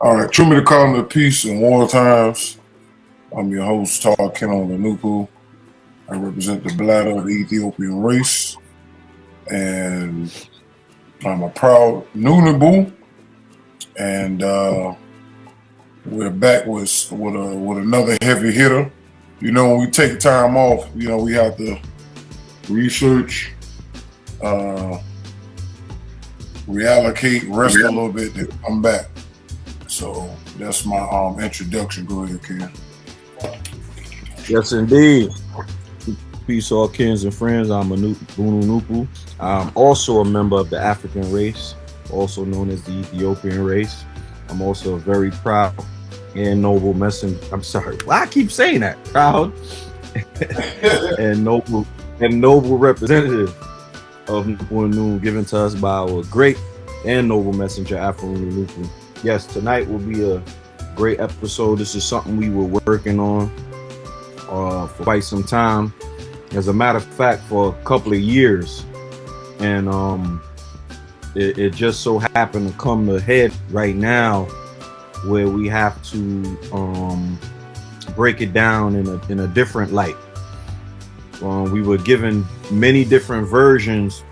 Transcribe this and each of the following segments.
All right, true me to call of peace in war times. I'm your host, Tar Kenon Lanupu. I represent the bladder of the Ethiopian race, and I'm a proud Nunabu. And we're back with another heavy hitter. You know, when we take time off, you know, we have to research, reallocate, rest a little bit, then come back. So that's my introduction. Go ahead, Ken. Yes, indeed. Peace, all kins and friends. I'm Bunu Nupu. I'm also a member of the African race, also known as the Ethiopian race. I'm also a very proud and noble messenger. I'm sorry, why I keep saying that? Proud and noble representative of Nupu, given to us by our great and noble messenger, Afro Nupu. Yes, tonight will be a great episode. This is something we were working on for quite some time. As a matter of fact, for a couple of years. And it just so happened to come to head right now where we have to break it down in a different light. We were given many different versions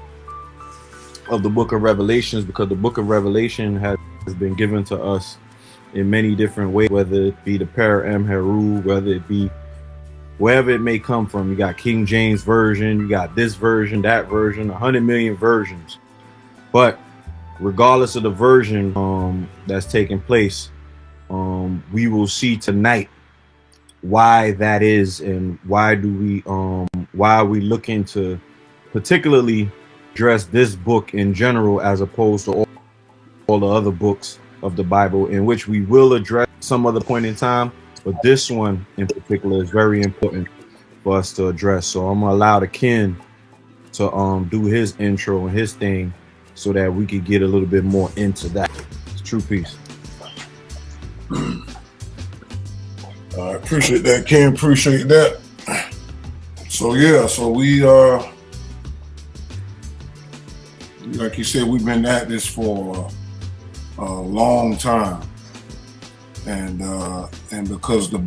of the Book of Revelations because the Book of Revelation has been given to us in many different ways, whether it be the Para Heru, whether it be wherever it may come from. You got King James Version, you got this version, that version, 100 million versions. But regardless of the version that's taking place, we will see tonight why that is and why are we looking to particularly address this book in general as opposed to all the other books of the Bible, in which we will address some other point in time, but this one in particular is very important for us to address. So I'm gonna allow the Ken to do his intro and his thing so that we could get a little bit more into that. It's true peace. I appreciate that, Ken. Appreciate that. So yeah, so we like you said, we've been at this for a long time, and because the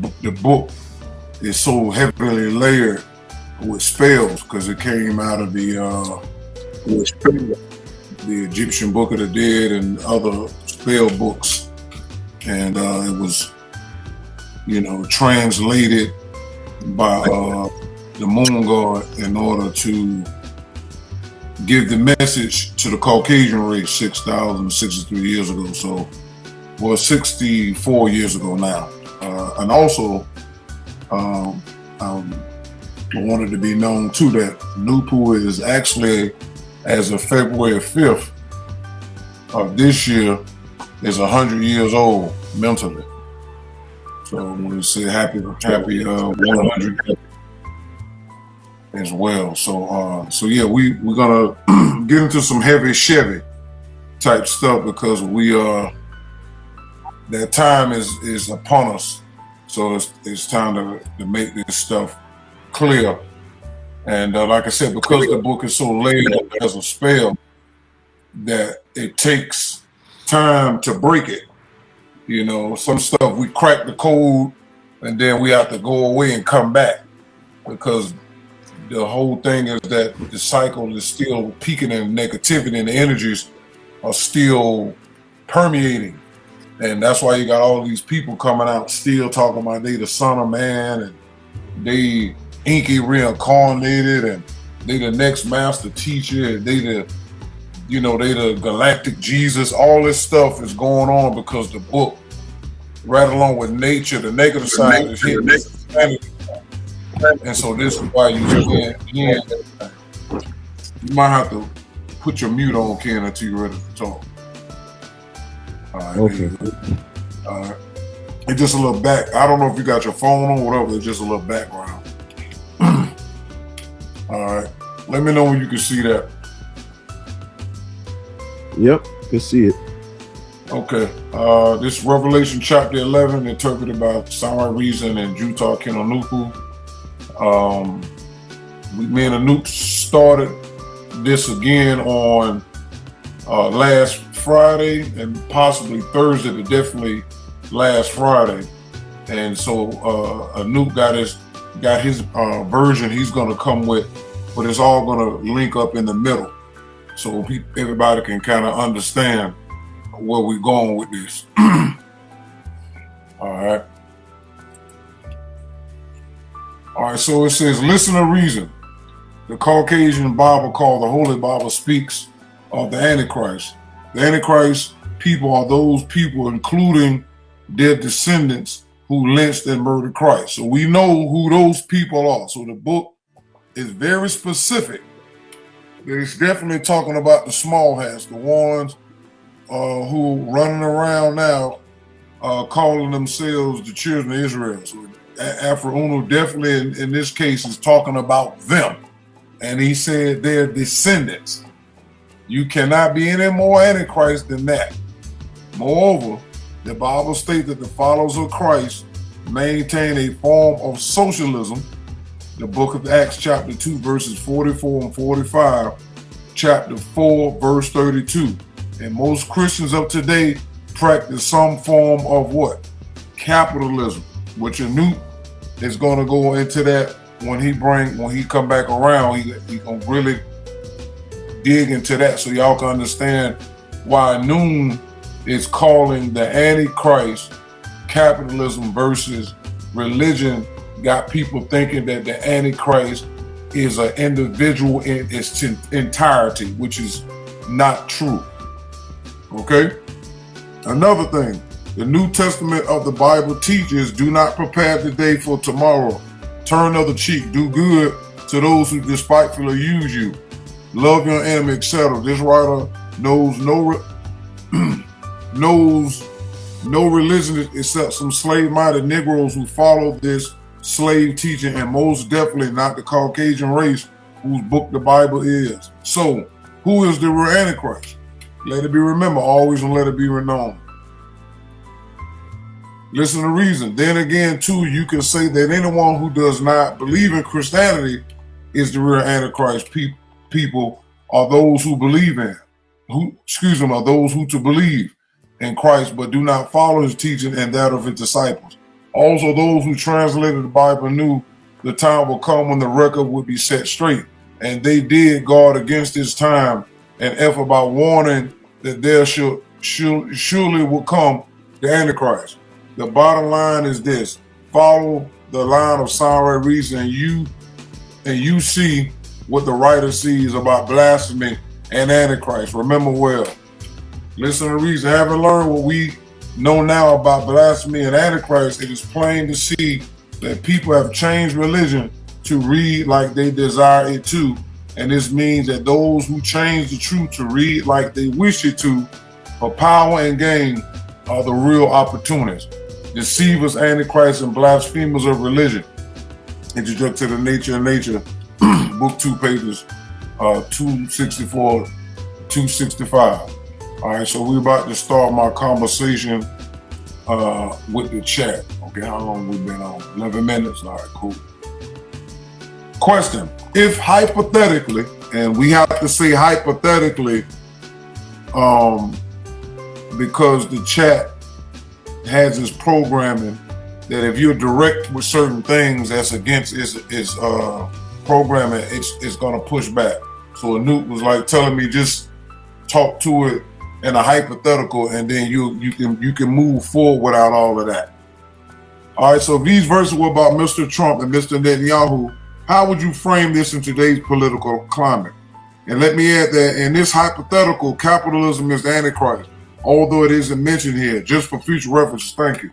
book is so heavily layered with spells, because it came out of the Egyptian Book of the Dead and other spell books, and it was, you know, translated by the moon god in order to give the message to the Caucasian race 6,063 years ago. So, well, 64 years ago now. And also, I wanted to be known too that Nupu is actually, as of February 5th of this year, is 100 years old mentally. So I want to say happy 100 as well. So yeah, we're gonna get into some heavy Chevy type stuff because that time is upon us. So it's time to make this stuff clear. And like I said, because the book is so laid as a spell that it takes time to break it. You know, some stuff we crack the code and then we have to go away and come back, because the whole thing is that the cycle is still peaking in negativity and the energies are still permeating. And that's why you got all these people coming out still talking about they the son of man and they inky reincarnated and they the next master teacher and they the galactic Jesus. All this stuff is going on because the book, right along with nature, the negative side is hitting humanity. And so this is why you might have to put your mute on, Ken, until you're ready to talk. All right. Okay. All right. It's just a little back. I don't know if you got your phone on or whatever. It's just a little background. All right. Let me know when you can see that. Yep, can see it. Okay. This Revelation chapter 11, interpreted by Samurai Reason and Jutar Kenonuku. Me and Anoop started this again on last Friday and possibly Thursday, but definitely last Friday. And so Anoop got his version he's going to come with, but it's all going to link up in the middle, so everybody can kind of understand where we're going with this. All right, so it says, listen to reason. The Caucasian Bible, called the Holy Bible, speaks of the Antichrist. The Antichrist people are those people, including their descendants, who lynched and murdered Christ. So we know who those people are. So the book is very specific. It's definitely talking about the small hats, the ones who running around now calling themselves the children of Israel. So Afro Uno definitely in this case is talking about them. And he said their descendants. You cannot be any more Antichrist than that. Moreover, the Bible states that the followers of Christ maintain a form of socialism. The book of Acts chapter 2 verses 44 and 45, chapter 4 verse 32. And most Christians of today practice some form of what? Capitalism, which Anoop is going to go into that when he come back around. He gonna really dig into that so y'all can understand why Noon is calling the Antichrist capitalism versus religion. Got people thinking that the Antichrist is an individual in its entirety, which is not true. Okay? Another thing, the New Testament of the Bible teaches, do not prepare the day for tomorrow. Turn the other cheek, do good to those who despitefully use you. Love your enemy, etc. This writer knows no religion except some slave-minded Negroes who follow this slave teaching, and most definitely not the Caucasian race whose book the Bible is. So, who is the real Antichrist? Let it be remembered always, and let it be renowned. Listen to reason. Then again, too, you can say that anyone who does not believe in Christianity is the real Antichrist. People are those who believe in, are those who to believe in Christ, but do not follow his teaching and that of his disciples. Also, those who translated the Bible knew the time will come when the record would be set straight, and they did guard against this time and effort by warning that there surely will come the Antichrist. The bottom line is this: follow the line of sound reason, and you see what the writer sees about blasphemy and Antichrist. Remember well. Listen to reason. Having learned what we know now about blasphemy and Antichrist, it is plain to see that people have changed religion to read like they desire it to. And this means that those who change the truth to read like they wish it to for power and gain are the real opportunists. Deceivers, Antichrists, and blasphemers of religion. Introduction to the Nature of Nature, book 2, pages 264, 265. All right, so we're about to start my conversation with the chat. Okay, how long we been on? 11 minutes? All right, cool. Question: if hypothetically, and we have to say hypothetically, because the chat has its programming that if you're direct with certain things that's against its programming, it's gonna push back. So Anoop was like telling me just talk to it in a hypothetical, and then you can move forward without all of that. All right, so if these verses were about Mr. Trump and Mr. Netanyahu, how would you frame this in today's political climate? And let me add that in this hypothetical, capitalism is the Antichrist, although it isn't mentioned here, just for future reference. Thank you.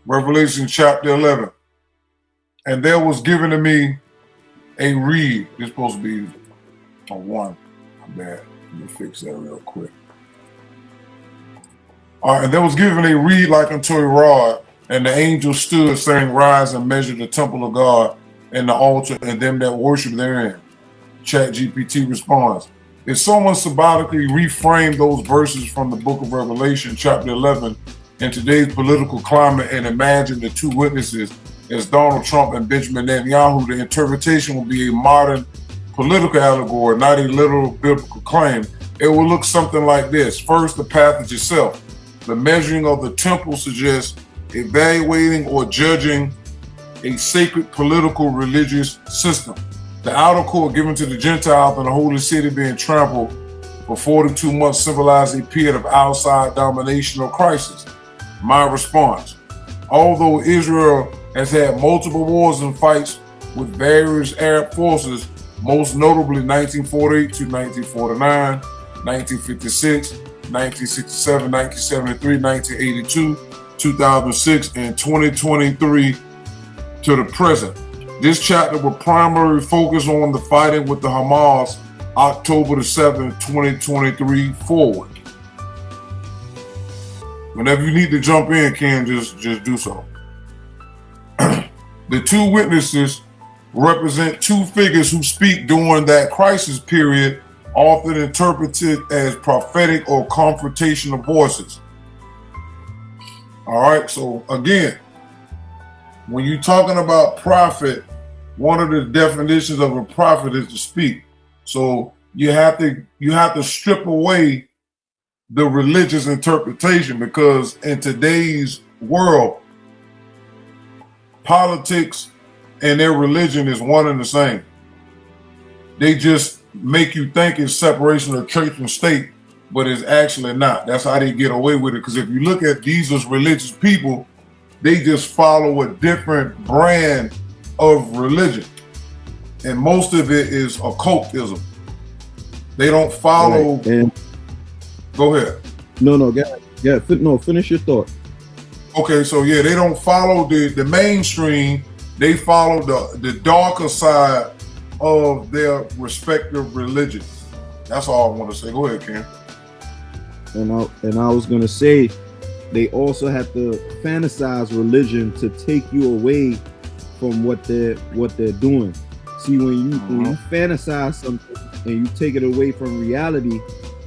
Revelation chapter 11. And there was given to me a reed. It's supposed to be a 1. I'm bad. Let me fix that real quick. All right, and there was given a reed like unto a rod, and the angel stood, saying, rise and measure the temple of God and the altar and them that worship therein. ChatGPT responds: if someone symbolically reframed those verses from the book of Revelation chapter 11 in today's political climate and imagine the two witnesses as Donald Trump and Benjamin Netanyahu, the interpretation will be a modern political allegory, not a literal biblical claim. it will look something like this. First, the passage itself. The measuring of the temple suggests evaluating or judging a sacred political religious system. The outer court given to the Gentiles and the holy city being trampled for 42 months symbolized a period of outside domination or crisis. My response: although Israel has had multiple wars and fights with various Arab forces, most notably 1948 to 1949, 1956, 1967, 1973, 1982, 2006, and 2023 to the present. This chapter will primarily focus on the fighting with the Hamas October the 7th, 2023 forward. Whenever you need to jump in, Ken, just do so. The two witnesses represent two figures who speak during that crisis period, often interpreted as prophetic or confrontational voices. All right, so again, when you're talking about prophet, one of the definitions of a prophet is to speak. So you have to strip away the religious interpretation, because in today's world, politics and their religion is one and the same. They just make you think it's separation of church and state, but it's actually not. That's how they get away with it. Because if you look at these as religious people, they just follow a different brand of religion. And most of it is occultism. They don't follow. Right. And go ahead. No, finish your thought. Okay, so yeah, they don't follow the mainstream. They follow the darker side of their respective religions. That's all I want to say. Go ahead, Ken. And I was gonna say, they also have to fantasize religion to take you away from what they're doing. See, when you fantasize something and you take it away from reality,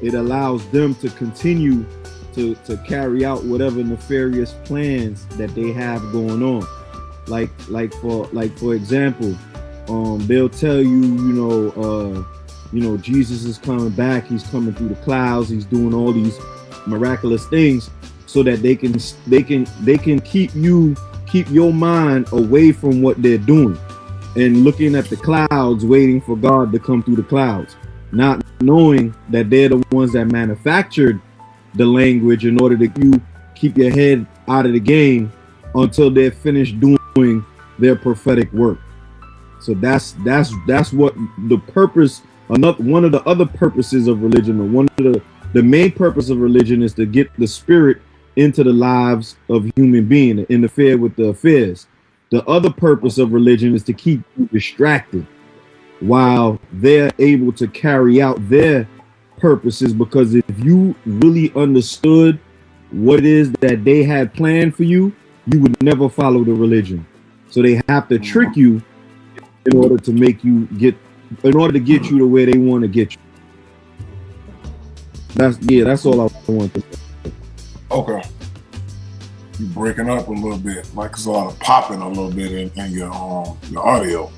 it allows them to continue to carry out whatever nefarious plans that they have going on. Like for example, they'll tell you, Jesus is coming back. He's coming through the clouds. He's doing all these miraculous things, so that they can keep your mind away from what they're doing and looking at the clouds, waiting for God to come through the clouds, not knowing that they're the ones that manufactured the language in order to you keep your head out of the game until they're finished doing their prophetic work. So that's what the purpose. One of the other purposes of religion, or one of the main purpose of religion, is to get the spirit into the lives of human beings, interfere with the affairs. The other purpose of religion is to keep you distracted while they're able to carry out their purposes. Because if you really understood what it is that they had planned for you, you would never follow the religion. So they have to trick you in order to get you to where they want to get you. That's all I want to say. Okay. You breaking up a little bit, like it's a lot of popping a little bit in your audio.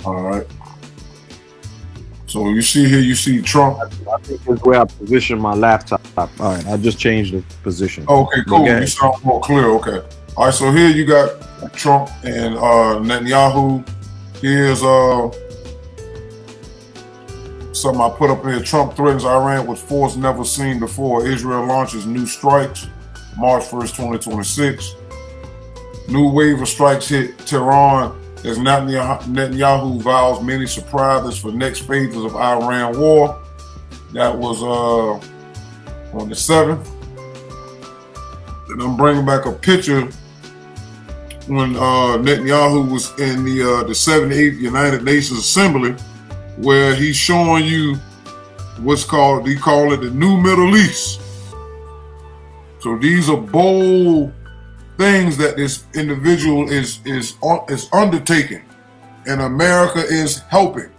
All right. So you see Trump. I think that's where I position my laptop. All right, I just changed the position. Okay, cool. Okay. You sound more clear. Okay. All right. So here you got Trump and Netanyahu. Here's something I put up here. Trump threatens Iran with force never seen before. Israel launches new strikes March 1st, 2026. New wave of strikes hit Tehran as Netanyahu vows many surprises for next phases of Iran war. That was on the 7th. And I'm bringing back a picture when Netanyahu was in the 78th United Nations Assembly, where he's showing you what's called, they call it the New Middle East. So these are bold things that this individual is undertaking, and America is helping.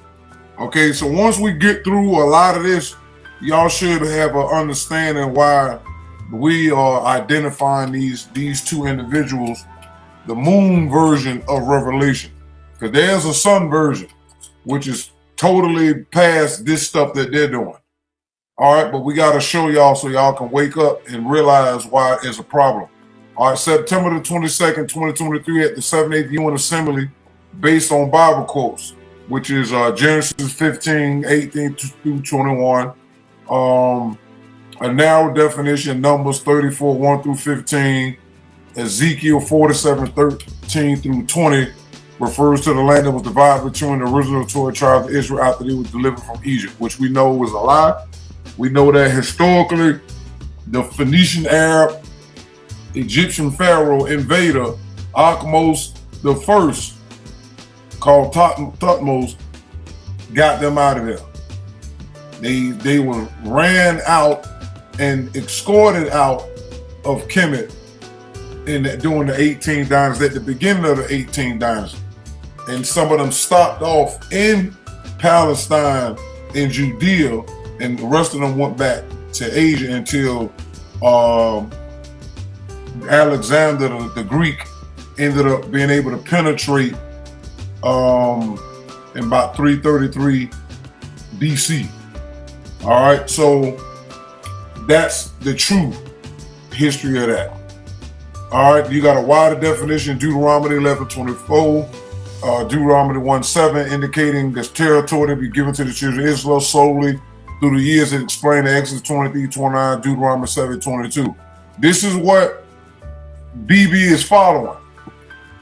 Okay, so once we get through a lot of this, y'all should have an understanding why we are identifying these two individuals, the moon version of Revelation, because there's a sun version, which is totally past this stuff that they're doing. All right, but we got to show y'all so y'all can wake up and realize why it's a problem. All right, September the 22nd, 2023 at the 78th UN Assembly, based on Bible quotes, which is Genesis 15, 18 through 21. A narrow definition, Numbers 34, 1 through 15. Ezekiel 47, 13 through 20 refers to the land that was divided between the original 12 tribes of Israel after they were delivered from Egypt, which we know was a lie. We know that historically, the Phoenician, Arab, Egyptian pharaoh invader, Akhmos the first, called Thutmose, got them out of there. They were ran out and escorted out of Kemet during the 18th dynasty, at the beginning of the 18th dynasty. And some of them stopped off in Palestine, in Judea, and the rest of them went back to Asia until Alexander the Greek ended up being able to penetrate in about 333 BC. All right, so that's the true history of that. All right, you got a wider definition, Deuteronomy 11:24, Deuteronomy 1:7, indicating this territory to be given to the children of Israel solely through the years that explain the Exodus 23:29, Deuteronomy 7:22. This is what BB is following.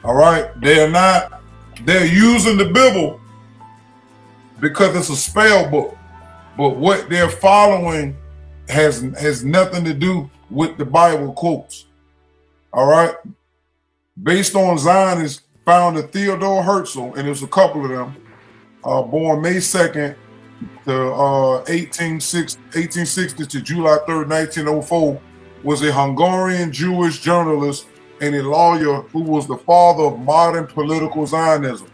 All right, they're using the Bible because it's a spell book, but what they're following has nothing to do with the Bible quotes. All right, based on Zionists founder Theodore Herzl, and there's a couple of them, born May 2nd to 1860 to July 3rd, 1904, was a Hungarian Jewish journalist and a lawyer who was the father of modern political Zionism.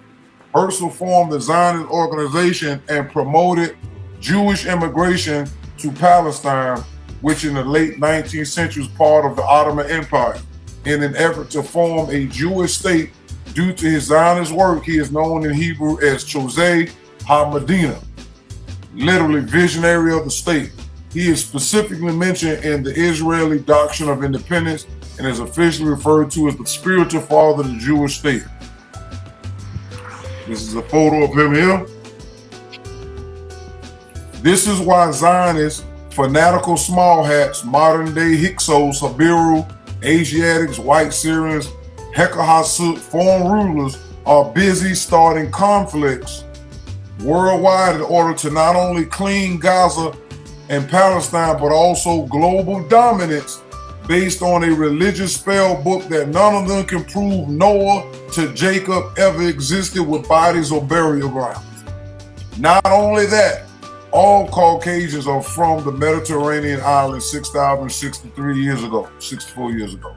Herzl formed the Zionist organization and promoted Jewish immigration to Palestine, which in the late 19th century was part of the Ottoman Empire. In an effort to form a Jewish state, due to his Zionist work, he is known in Hebrew as Chozeh HaMedina, literally visionary of the state. He is specifically mentioned in the Israeli Doctrine of Independence and is officially referred to as the spiritual father of the Jewish state. This is a photo of him here. This is why Zionists, fanatical small hats, modern day Hyksos, Habiru, Asiatics, white Syrians, Hekahasut, foreign rulers are busy starting conflicts worldwide in order to not only clean Gaza and Palestine, but also global dominance based on a religious spell book that none of them can prove Noah to Jacob ever existed with bodies or burial grounds. Not only that, all Caucasians are from the Mediterranean islands 6,063 years ago, 64 years ago.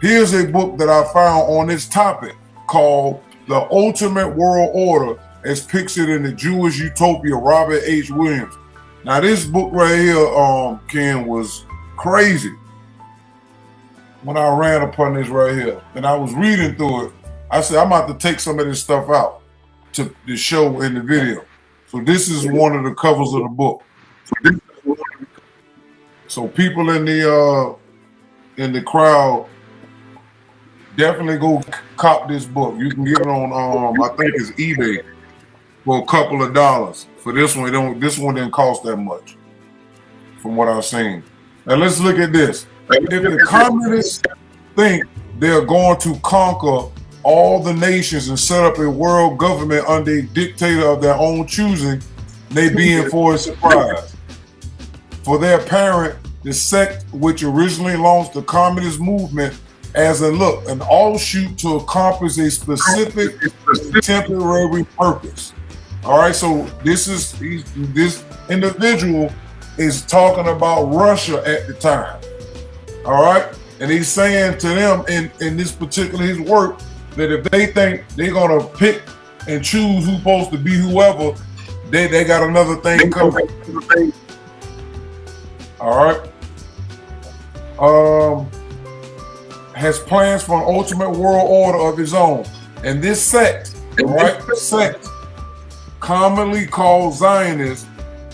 Here's a book that I found on this topic called The Ultimate World Order as Pictured in the Jewish Utopia, Robert H. Williams. Now this book right here, Ken, was crazy when I ran upon this right here. And I was reading through it. I said, I'm about to take some of this stuff out to show in the video. So this is one of the covers of the book. So people in the crowd, definitely go cop this book. You can get it on I think it's eBay for a couple of dollars. For this one, this one didn't cost that much, from what I've seen. Now let's look at this. If the communists think they're going to conquer all the nations and set up a world government under a dictator of their own choosing, they be in for a surprise. For their parent, the sect which originally launched the communist movement as an offshoot to accomplish a specific temporary purpose. All right, so this individual is talking about Russia at the time. All right, and he's saying to them in this particular his work that if they think they're gonna pick and choose who's supposed to be whoever, they got another thing coming. All right. Has plans for an ultimate world order of his own. And this sect, commonly called Zionists,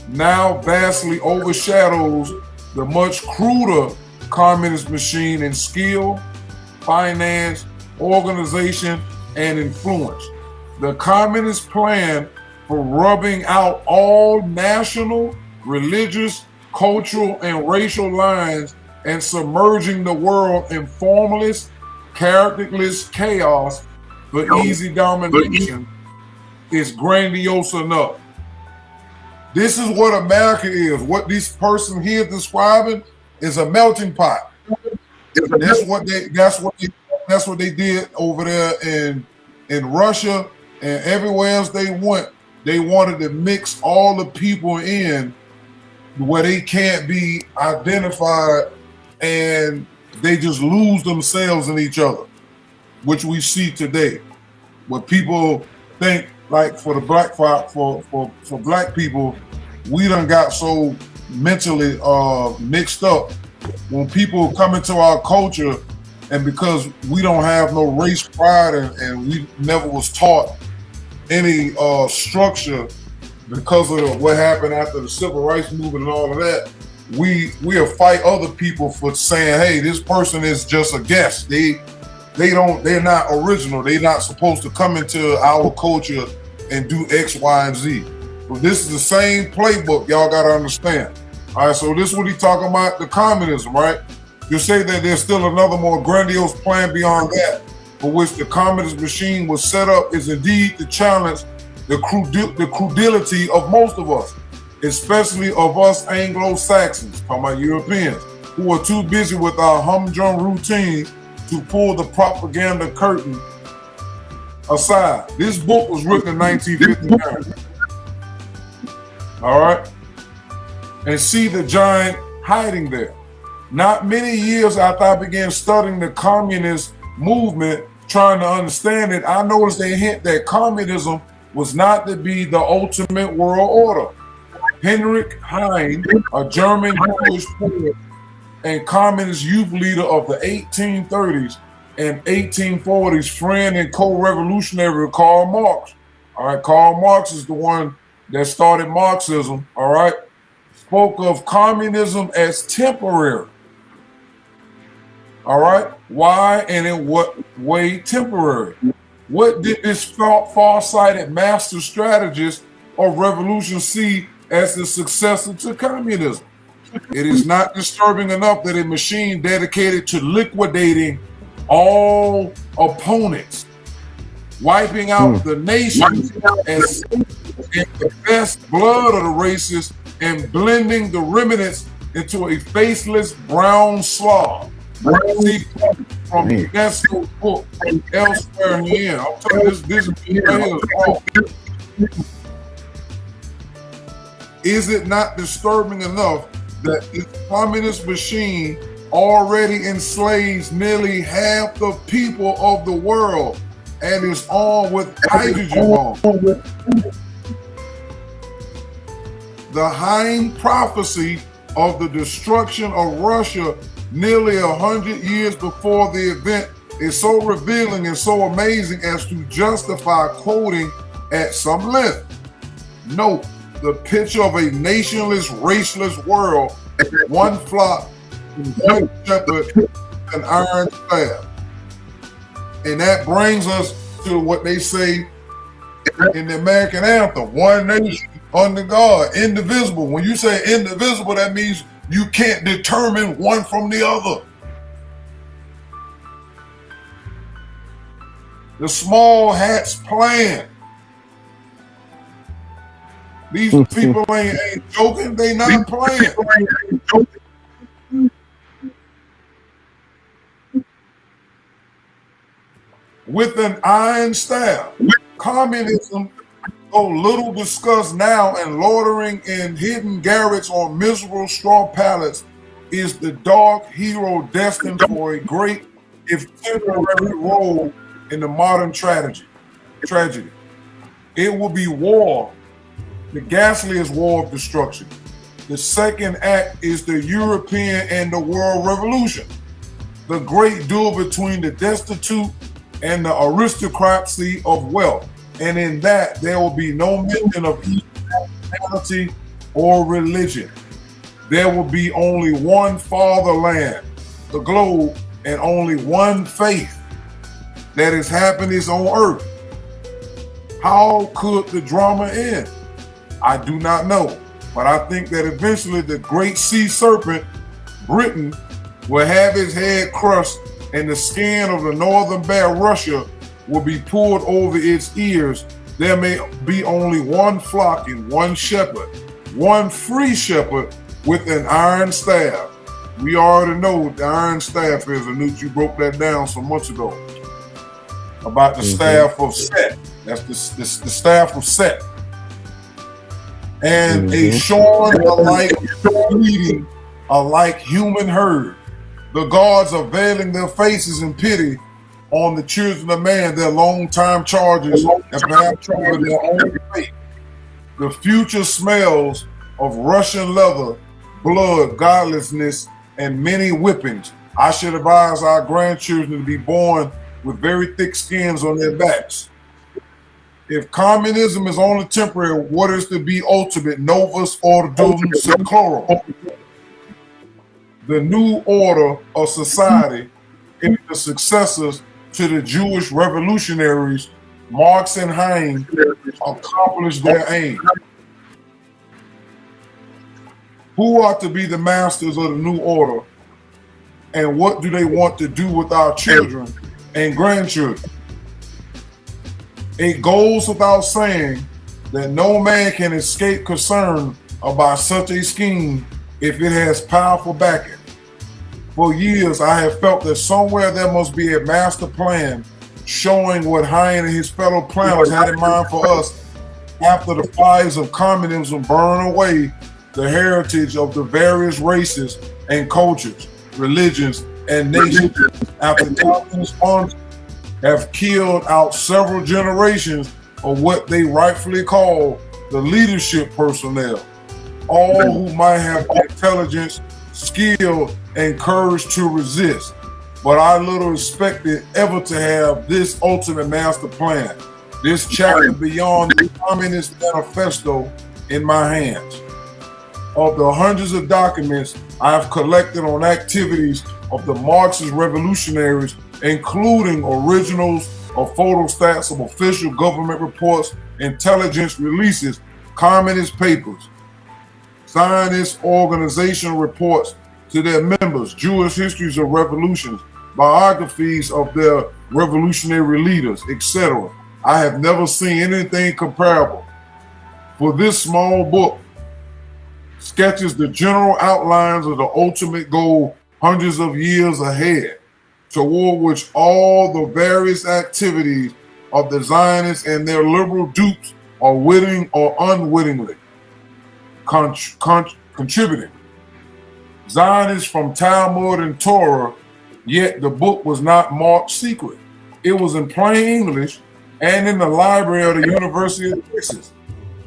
now vastly overshadows the much cruder communist machine in skill, finance, organization, and influence. The communist plan for rubbing out all national, religious, cultural, and racial lines and submerging the world in formless, characterless chaos for easy domination is grandiose enough. This is what America is. What this person here is describing is a melting pot. That's what they did over there in Russia and everywhere else they went. They wanted to mix all the people in where they can't be identified, and they just lose themselves in each other, which we see today. What people think, like for the for black people, we done got so mentally mixed up. When people come into our culture, and because we don't have no race pride and we never was taught any structure because of what happened after the civil rights movement and all of that, we'll fight other people for saying, hey, this person is just a guest. They're not original. They're not supposed to come into our culture and do X, Y, and Z. But this is the same playbook, y'all gotta understand. All right, so this is what he's talking about, the communism, right? You say that there's still another more grandiose plan beyond that, for which the communist machine was set up is indeed to challenge the credulity of most of us, especially of us Anglo-Saxons, talking about Europeans, who are too busy with our humdrum routine to pull the propaganda curtain aside. This book was written in 1959. All right? And see the giant hiding there. Not many years after I began studying the communist movement, trying to understand it, I noticed a hint that communism was not to be the ultimate world order. Heinrich Heine, a German Jewish poet and communist youth leader of the 1830s and 1840s, friend and co-revolutionary Karl Marx. All right, Karl Marx is the one that started Marxism, all right, spoke of communism as temporary. All right, why and in what way temporary? What did this far-sighted master strategist of revolution see as the successor to communism? It is not disturbing enough that a machine dedicated to liquidating all opponents, wiping out the nation and the best blood of the races and blending the remnants into a faceless brown slob. See, from UNESCO's book, Elsewhere in the End. I'm telling you, this is wrong. Is it not disturbing enough that this communist machine already enslaves nearly half the people of the world and is armed with hydrogen bombs? The Heine prophecy of the destruction of Russia nearly 100 years before the event is so revealing and so amazing as to justify quoting at some length. Note the picture of a nationless, raceless world, one flock, one shepherd, an iron staff. And that brings us to what they say in the American anthem, one nation under God, indivisible. When you say indivisible, that means you can't determine one from the other. The small hats plan. These people ain't joking, they not playing. With an iron staff. Communism, though little discussed now and loitering in hidden garrets on miserable straw pallets, is the dark hero destined for a great, if temporary, role in the modern tragedy. It will be war, the ghastliest war of destruction. The second act is the European and the world revolution, the great duel between the destitute and the aristocracy of wealth. And in that, there will be no mention of equality or religion. There will be only one fatherland, the globe, and only one faith that is happiness on earth. How could the drama end? I do not know, but I think that eventually the great sea serpent, Britain, will have his head crushed and the skin of the northern bear, Russia, will be pulled over its ears. There may be only one flock and one shepherd, one free shepherd with an iron staff. We already know what the iron staff is, Anut. You broke that down some months ago about the staff of Set. That's the staff of Set. And a shorn alike bleeding alike human herd. The gods are veiling their faces in pity on the children of man, their long-time charges, and perhaps over their own fate. The future smells of Russian leather, blood, godlessness, and many whippings. I should advise our grandchildren to be born with very thick skins on their backs. If communism is only temporary, what is to be ultimate? Novus Ordo Seclorum. The new order of society is the successors to the Jewish revolutionaries. Marx and Heinz accomplished their aim. Who are to be the masters of the new order? And what do they want to do with our children and grandchildren? It goes without saying that no man can escape concern about such a scheme if it has powerful backing. For years, I have felt that somewhere there must be a master plan showing what Hein and his fellow planners had in mind for us after the fires of communism burn away the heritage of the various races and cultures, religions, and nations. After communist arms have killed out several generations of what they rightfully call the leadership personnel, all who might have the intelligence, skill, and courage to resist. But I little expected ever to have this ultimate master plan, this chapter beyond the Communist Manifesto in my hands. Of the hundreds of documents I have collected on activities of the Marxist revolutionaries, including originals of photostats of official government reports, intelligence releases, communist papers, Zionist organizational reports to their members, Jewish histories of revolutions, biographies of their revolutionary leaders, etc. I have never seen anything comparable. For this small book sketches the general outlines of the ultimate goal hundreds of years ahead, toward which all the various activities of the Zionists and their liberal dupes are witting or unwittingly contributing. Zionists from Talmud and Torah, yet the book was not marked secret. It was in plain English and in the library of the University of Texas.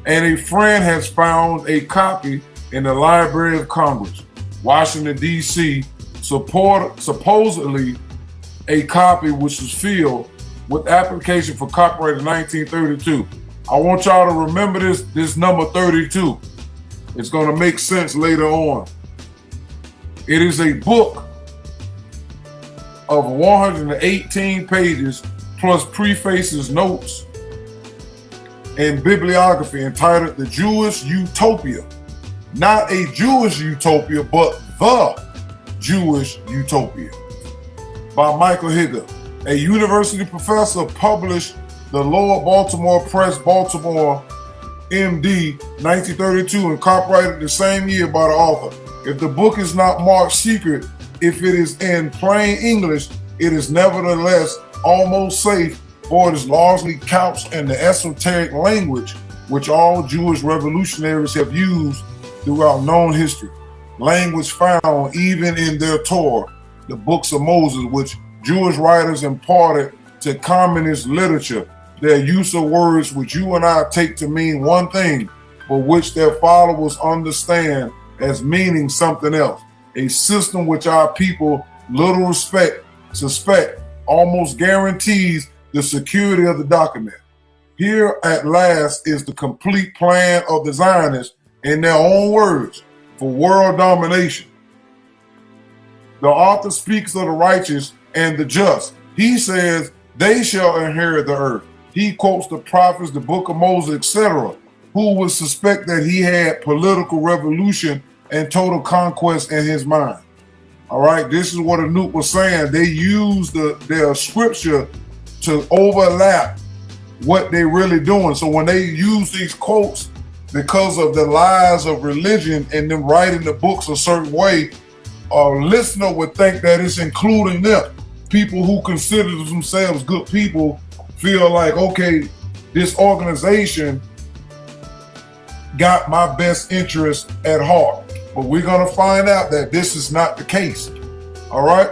And a friend has found a copy in the Library of Congress, Washington, D.C., supposedly a copy which was filled with application for copyright in 1932. I want y'all to remember this number 32. It's going to make sense later on. It is a book of 118 pages plus prefaces, notes, and bibliography entitled The Jewish Utopia. Not a Jewish utopia, but the Jewish Utopia by Michael Higger, a university professor, published the Lower Baltimore Press, Baltimore, MD, 1932, and copyrighted the same year by the author. If the book is not marked secret, if it is in plain English, it is nevertheless almost safe, for it is largely couched in the esoteric language which all Jewish revolutionaries have used throughout known history. Language found even in their Torah, the books of Moses, which Jewish writers imparted to communist literature, their use of words which you and I take to mean one thing, but which their followers understand as meaning something else. A system which our people little suspect almost guarantees the security of the document. Here at last is the complete plan of the Zionists in their own words, for world domination. The author speaks of the righteous and the just. He says they shall inherit the earth. He quotes the prophets, the book of Moses, etc., who would suspect that he had political revolution and total conquest in his mind. All right, this is what Anup was saying. They use their scripture to overlap what they're really doing. So when they use these quotes because of the lies of religion and them writing the books a certain way, a listener would think that it's including them. People who consider themselves good people feel like, okay, this organization got my best interest at heart. But we're going to find out that this is not the case. All right?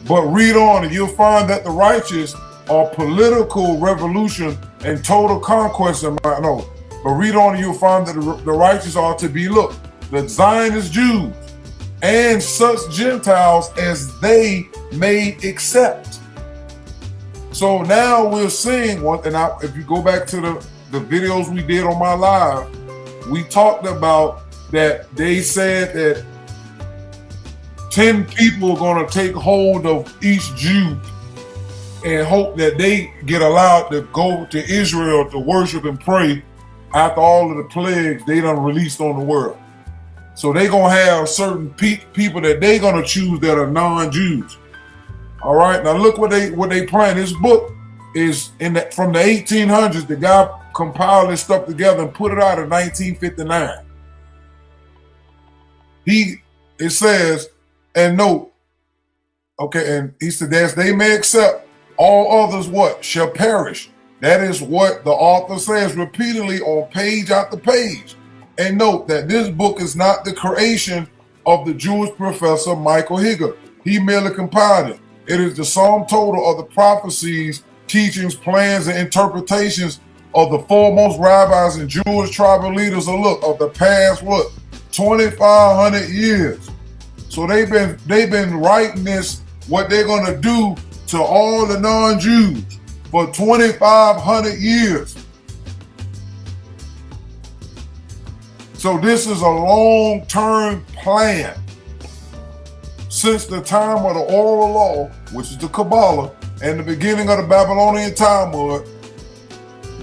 But read on and you'll find that the righteous are political revolution and total conquest. But read on and you'll find that the righteous are to be, look, the Zionist Jews and such Gentiles as they may accept. So now we're seeing one, and if you go back to the videos we did on my live, we talked about that they said that 10 people are going to take hold of each Jew and hope that they get allowed to go to Israel to worship and pray after all of the plagues they done released on the world. So they going to have certain people that they going to choose that are non-Jews. All right, now look what they plan. This book is from the 1800s. The guy compiled this stuff together and put it out in 1959. It says, and note, okay, and he said, as they may accept, all others what? Shall perish. That is what the author says repeatedly on page after page. And note that this book is not the creation of the Jewish professor Michael Higa. He merely compiled it. It is the sum total of the prophecies, teachings, plans, and interpretations of the foremost rabbis and Jewish tribal leaders of the past, 2,500 years. So they've been writing this, what they're going to do to all the non-Jews for 2,500 years. So this is a long-term plan. Since the time of the oral law, which is the Kabbalah, and the beginning of the Babylonian Talmud,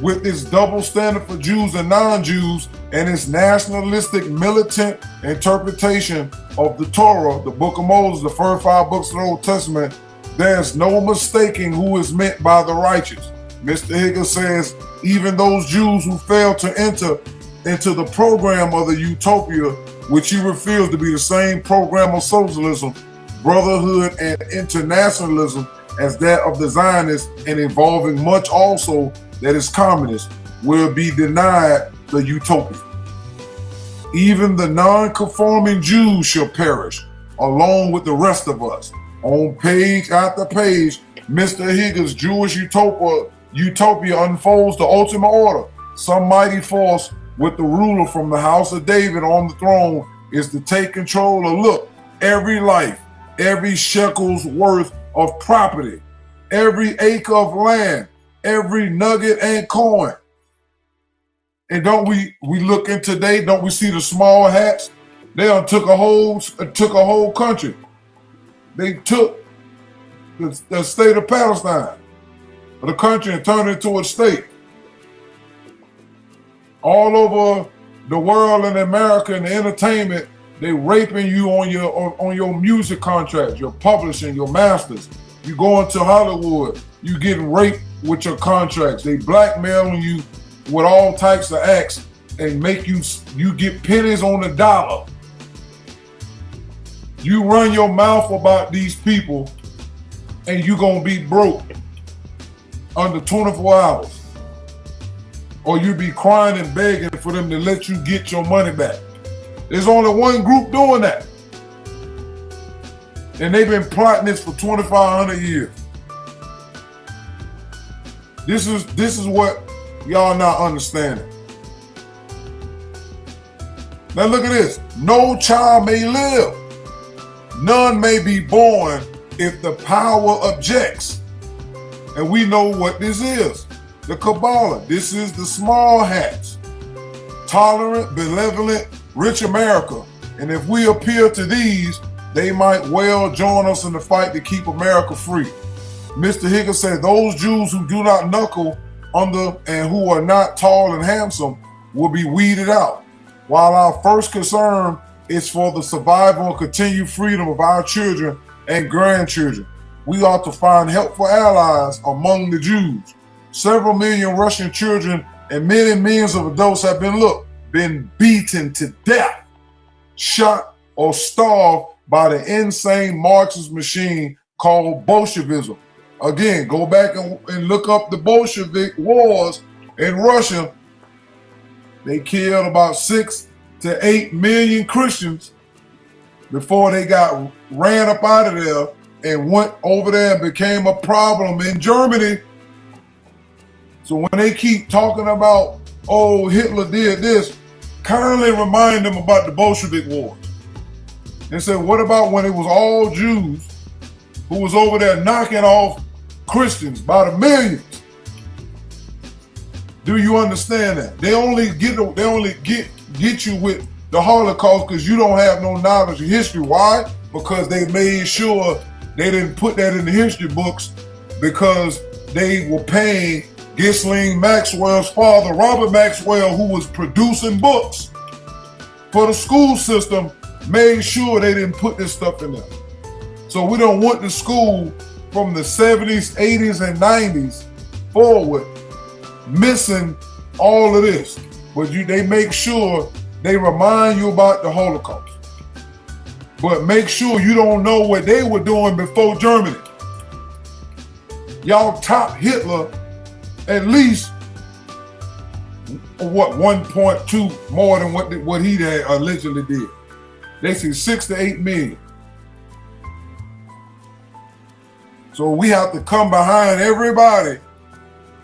with its double standard for Jews and non-Jews and its nationalistic militant interpretation of the Torah, the book of Moses, the first 5 books of the Old Testament, there's no mistaking who is meant by the righteous. Mr. Higgins says, even those Jews who failed to enter into the program of the utopia, which he reveals to be the same program of socialism, brotherhood, and internationalism as that of the Zionists, and involving much also that is communist, will be denied the utopia. Even the non-conforming Jews shall perish, along with the rest of us. On page after page, Mr. Higgins' Jewish utopia unfolds the ultimate order. Some mighty force with the ruler from the house of David on the throne is to take control of, look, every life, every shekel's worth of property, every acre of land, every nugget and coin. And don't we look in today, don't we see the small hats? They took a whole country. They took the state of Palestine, the country, and turned it into a state. All over the world and America and the entertainment, they raping you on your music contracts, your publishing, your masters. You go into Hollywood, you getting raped with your contracts. They blackmailing you with all types of acts and make you get pennies on the dollar. You run your mouth about these people and you gonna be broke under 24 hours. Or you be crying and begging for them to let you get your money back. There's only one group doing that. And they've been plotting this for 2,500 years. This is what y'all not understanding. Now look at this. No child may live. None may be born if the power objects. And we know what this is. The Kabbalah. This is the small hats. tolerant, benevolent, rich America. And if we appeal to these, they might well join us in the fight to keep America free. Mr. Higgins said, those Jews who do not knuckle under and who are not tall and handsome will be weeded out. While our first concern is for the survival and continued freedom of our children and grandchildren, we ought to find helpful allies among the Jews. Several million Russian children and many millions of adults have been beaten to death, shot, or starved by the insane Marxist machine called Bolshevism. Again, go back and look up the Bolshevik wars in Russia. They killed about 6 to 8 million Christians before they got ran up out of there and went over there and became a problem in Germany. So when they keep talking about, oh, Hitler did this, kindly remind them about the Bolshevik wars. And say, what about when it was all Jews who was over there knocking off Christians by the millions? Do you understand that? They only get you with the Holocaust because you don't have no knowledge of history. Why? Because they made sure they didn't put that in the history books because they were paying Ghislaine Maxwell's father, Robert Maxwell, who was producing books for the school system, made sure they didn't put this stuff in there. So we don't want the school from the 70s, 80s, and 90s forward missing all of this. But they make sure they remind you about the Holocaust. But make sure you don't know what they were doing before Germany. Y'all top Hitler at least, 1.2 more than what he allegedly did. They say 6 to 8 million. So we have to come behind everybody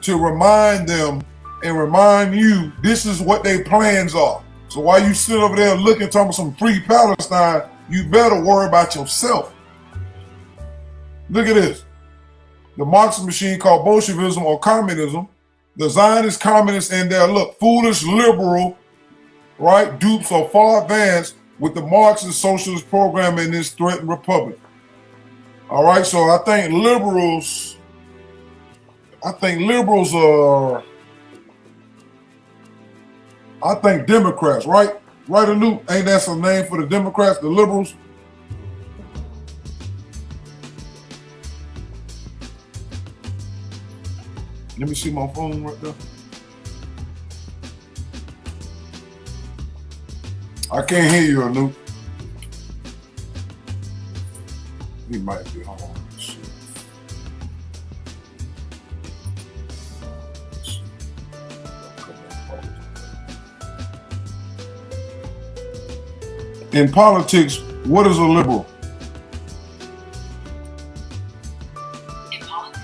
to remind them and remind you this is what their plans are. So while you sit over there looking, talking about some free Palestine, you better worry about yourself. Look at this. The Marxist machine called Bolshevism or communism, the Zionist communists and their foolish liberal, right, dupes are far advanced with the Marxist socialist program in this threatened republic. All right, so I think liberals are, I think Democrats, right? Right, Anoop? Ain't that some name for the Democrats, the liberals? Let me see my phone right there. I can't hear you, Anoop. He might be home. In politics, what is a liberal? In politics,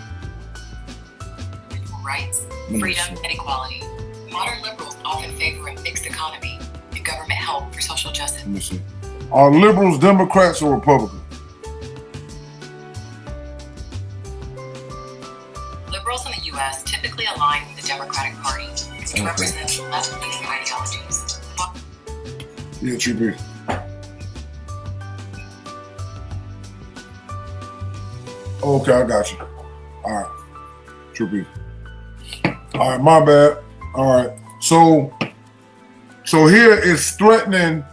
rights, freedom, and equality. Modern liberals often favor a mixed economy and government help for social justice. Let me see. Are liberals Democrats or Republicans? Liberals in the U.S. typically align with the Democratic Party, which represents left-leaning ideologies. Yeah, you be. Okay, I got you. All right. True be. All right, my bad. All right. So here it's threatening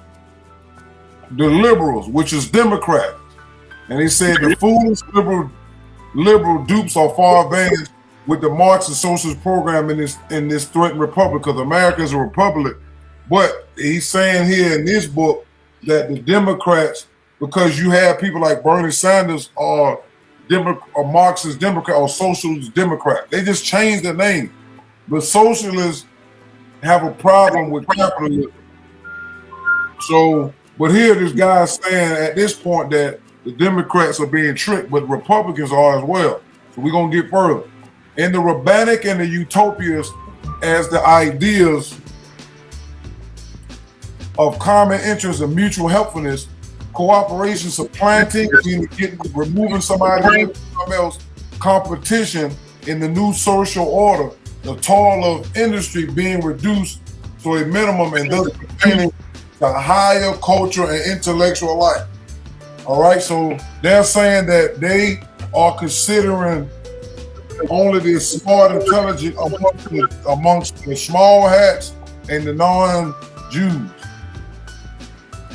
the liberals, which is Democrats. And he said the foolish liberal dupes are far advanced with the Marxist socialist program in this threatened republic, because America is a republic. But he's saying here in this book that the Democrats, because you have people like Bernie Sanders are Marxist Democrat or Socialist Democrat. They just changed their name. But socialists have a problem with capitalism. So, but here this guy's saying at this point that the Democrats are being tricked, but Republicans are as well. So we're going to get further. In the Rabbinic and the Utopias as the ideas of common interest and mutual helpfulness, cooperation, supplanting, removing somebody else, competition in the new social order, the toil of industry being reduced to a minimum and thus pertaining to higher cultural and intellectual life. All right, so they're saying that they are considering only the smart, intelligent amongst the small hats and the non-Jews.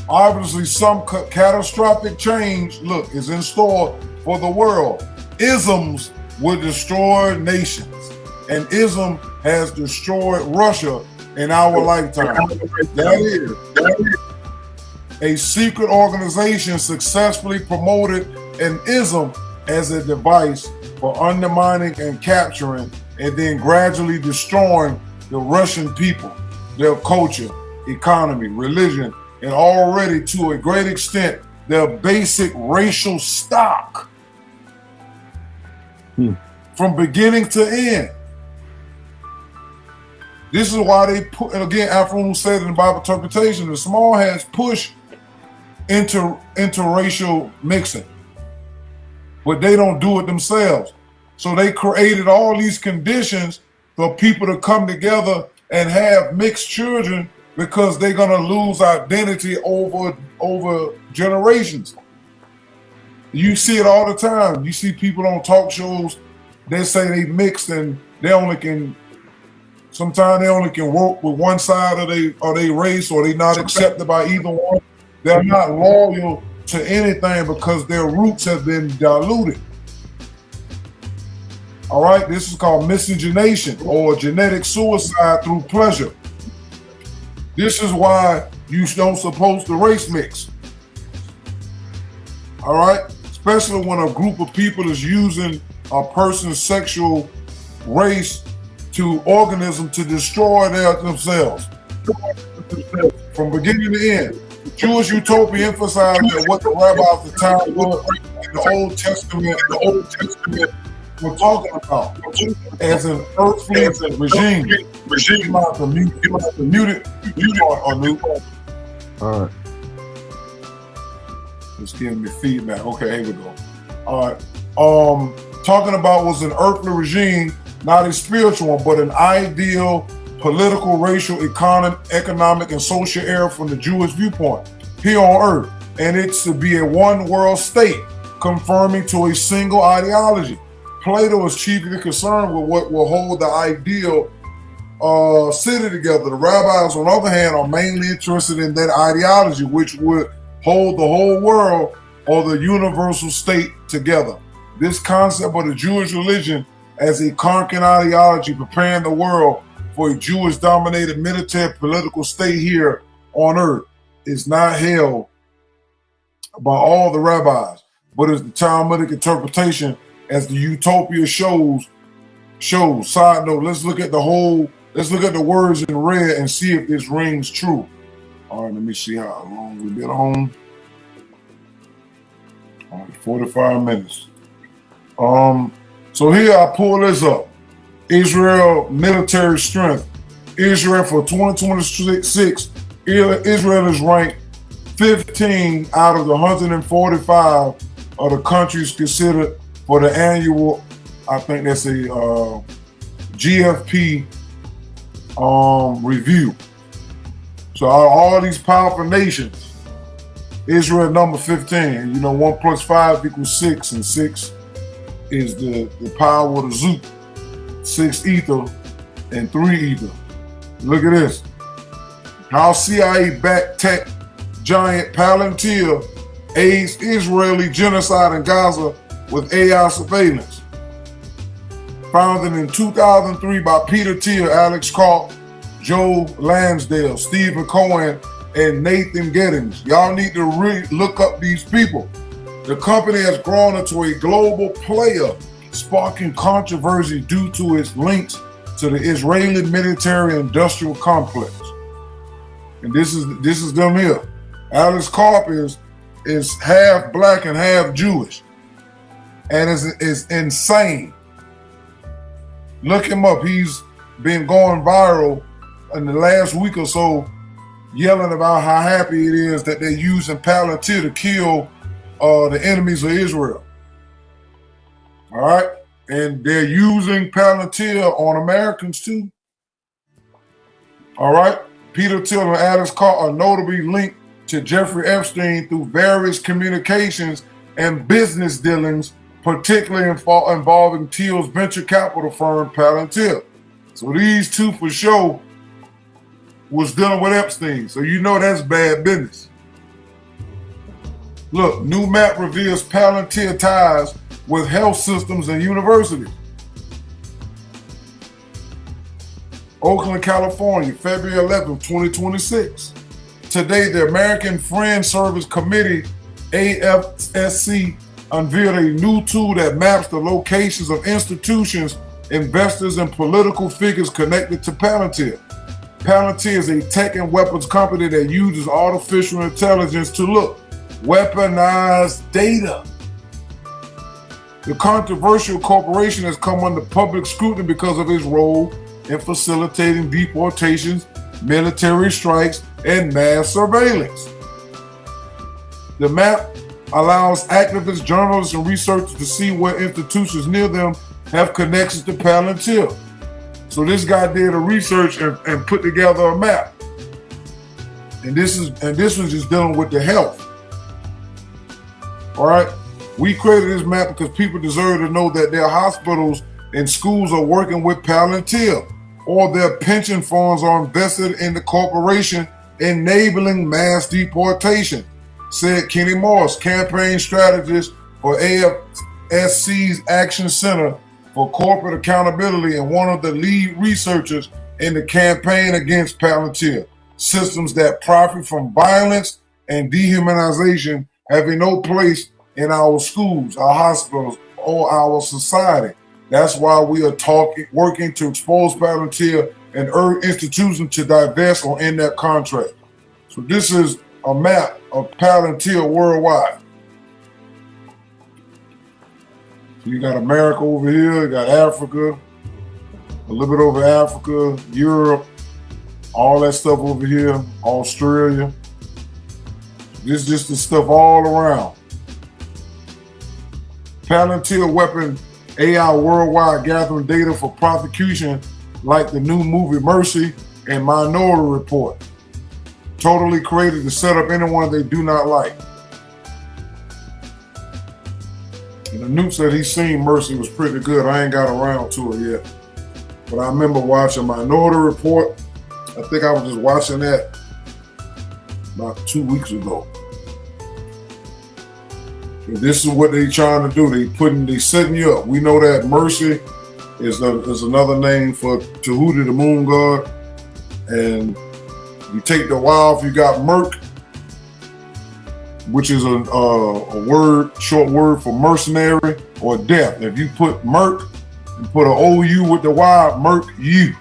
Obviously, some catastrophic change, is in store for the world. Isms will destroy nations, and ism has destroyed Russia in our lifetime. That is a secret organization successfully promoted an ism as a device for undermining and capturing and then gradually destroying the Russian people, their culture, economy, religion, and already to a great extent, their basic racial stock from beginning to end. This is why they put, and again, Afro said in the Bible interpretation, the small hats push interracial mixing, but they don't do it themselves. So they created all these conditions for people to come together and have mixed children because they're gonna lose identity over generations. You see it all the time. You see people on talk shows, they say they mixed and sometimes they only can work with one side of their race, or they not accepted by either one. They're not loyal to anything because their roots have been diluted. All right, this is called miscegenation or genetic suicide through pleasure. This is why you don't supposed to race mix. All right, especially when a group of people is using a person's sexual race to organism to destroy themselves from beginning to end. Jewish utopia emphasized that what the rabbis of the time were in the Old Testament were talking about as an earthly regime. You might have to mute it or new. All right. It's giving me feedback. Okay, here we go. All right. Talking about was an earthly regime, not a spiritual one, but an ideal political, racial, economic, and social era from the Jewish viewpoint here on earth. And it's to be a one world state, conforming to a single ideology. Plato is chiefly concerned with what will hold the ideal city together. The rabbis, on the other hand, are mainly interested in that ideology, which would hold the whole world or the universal state together. This concept of the Jewish religion as a conquering ideology preparing the world for a Jewish-dominated military political state here on earth is not held by all the rabbis, but is the Talmudic interpretation as the utopia shows. Side note, let's look at the words in red and see if this rings true. All right, let me see how long we've been on. All right, 45 minutes. So here I pull this up. Israel military strength. Israel for 2026, Israel is ranked 15 out of the 145 of the countries considered for the annual, I think that's a GFP review. So all these powerful nations, Israel number 15. You know, 1 + 5 = 6, and 6 is the power of the Zoot. 6 ether and 3 ether. Look at this. How CIA-backed tech giant Palantir aids Israeli genocide in Gaza with AI surveillance. Founded in 2003 by Peter Thiel, Alex Karp, Joe Lansdale, Stephen Cohen, and Nathan Giddens. Y'all need to really look up these people. The company has grown into a global player, sparking controversy due to its links to the Israeli military industrial complex. And this is them here. Alex Karp is half black and half Jewish, and is insane. Look him up. He's been going viral in the last week or so, yelling about how happy it is that they're using Palantir to kill the enemies of Israel. All right, and they're using Palantir on Americans too. All right, Peter Thiel and Alex Carr are notably linked to Jeffrey Epstein through various communications and business dealings, particularly involving Thiel's venture capital firm, Palantir. So these two for sure was dealing with Epstein. So you know that's bad business. Look, new map reveals Palantir ties with health systems and universities. Oakland, California, February 11, 2026. Today, the American Friends Service Committee, AFSC, unveiled a new tool that maps the locations of institutions, investors, and political figures connected to Palantir. Palantir is a tech and weapons company that uses artificial intelligence to weaponize data. The controversial corporation has come under public scrutiny because of its role in facilitating deportations, military strikes, and mass surveillance. The map allows activists, journalists, and researchers to see what institutions near them have connections to Palantir. So this guy did a research and put together a map. And this was just dealing with the health. All right. We created this map because people deserve to know that their hospitals and schools are working with Palantir, or their pension funds are invested in the corporation, enabling mass deportation, said Kenny Morris, campaign strategist for AFSC's Action Center for Corporate Accountability and one of the lead researchers in the campaign against Palantir. Systems that profit from violence and dehumanization having no place in our schools, our hospitals, or our society. That's why we are working to expose Palantir and urge institutions to divest or end that contract. So this is a map of Palantir worldwide. So you got America over here, you got Africa, a little bit over Africa, Europe, all that stuff over here, Australia. This is just the stuff all around. Palantir weapon AI worldwide gathering data for prosecution like the new movie Mercy and Minority Report. Totally created to set up anyone they do not like. And the Newt said he's seen Mercy was pretty good. I ain't got around to it yet. But I remember watching Minority Report. I think I was just watching that about 2 weeks ago. And this is what they trying to do. They setting you up. We know that Mercy is another name for Tahuti, the moon god. And you take the wild, you got Merc, which is a short word for mercenary or death. If you put Merc and put an OU with the wild, Merc you.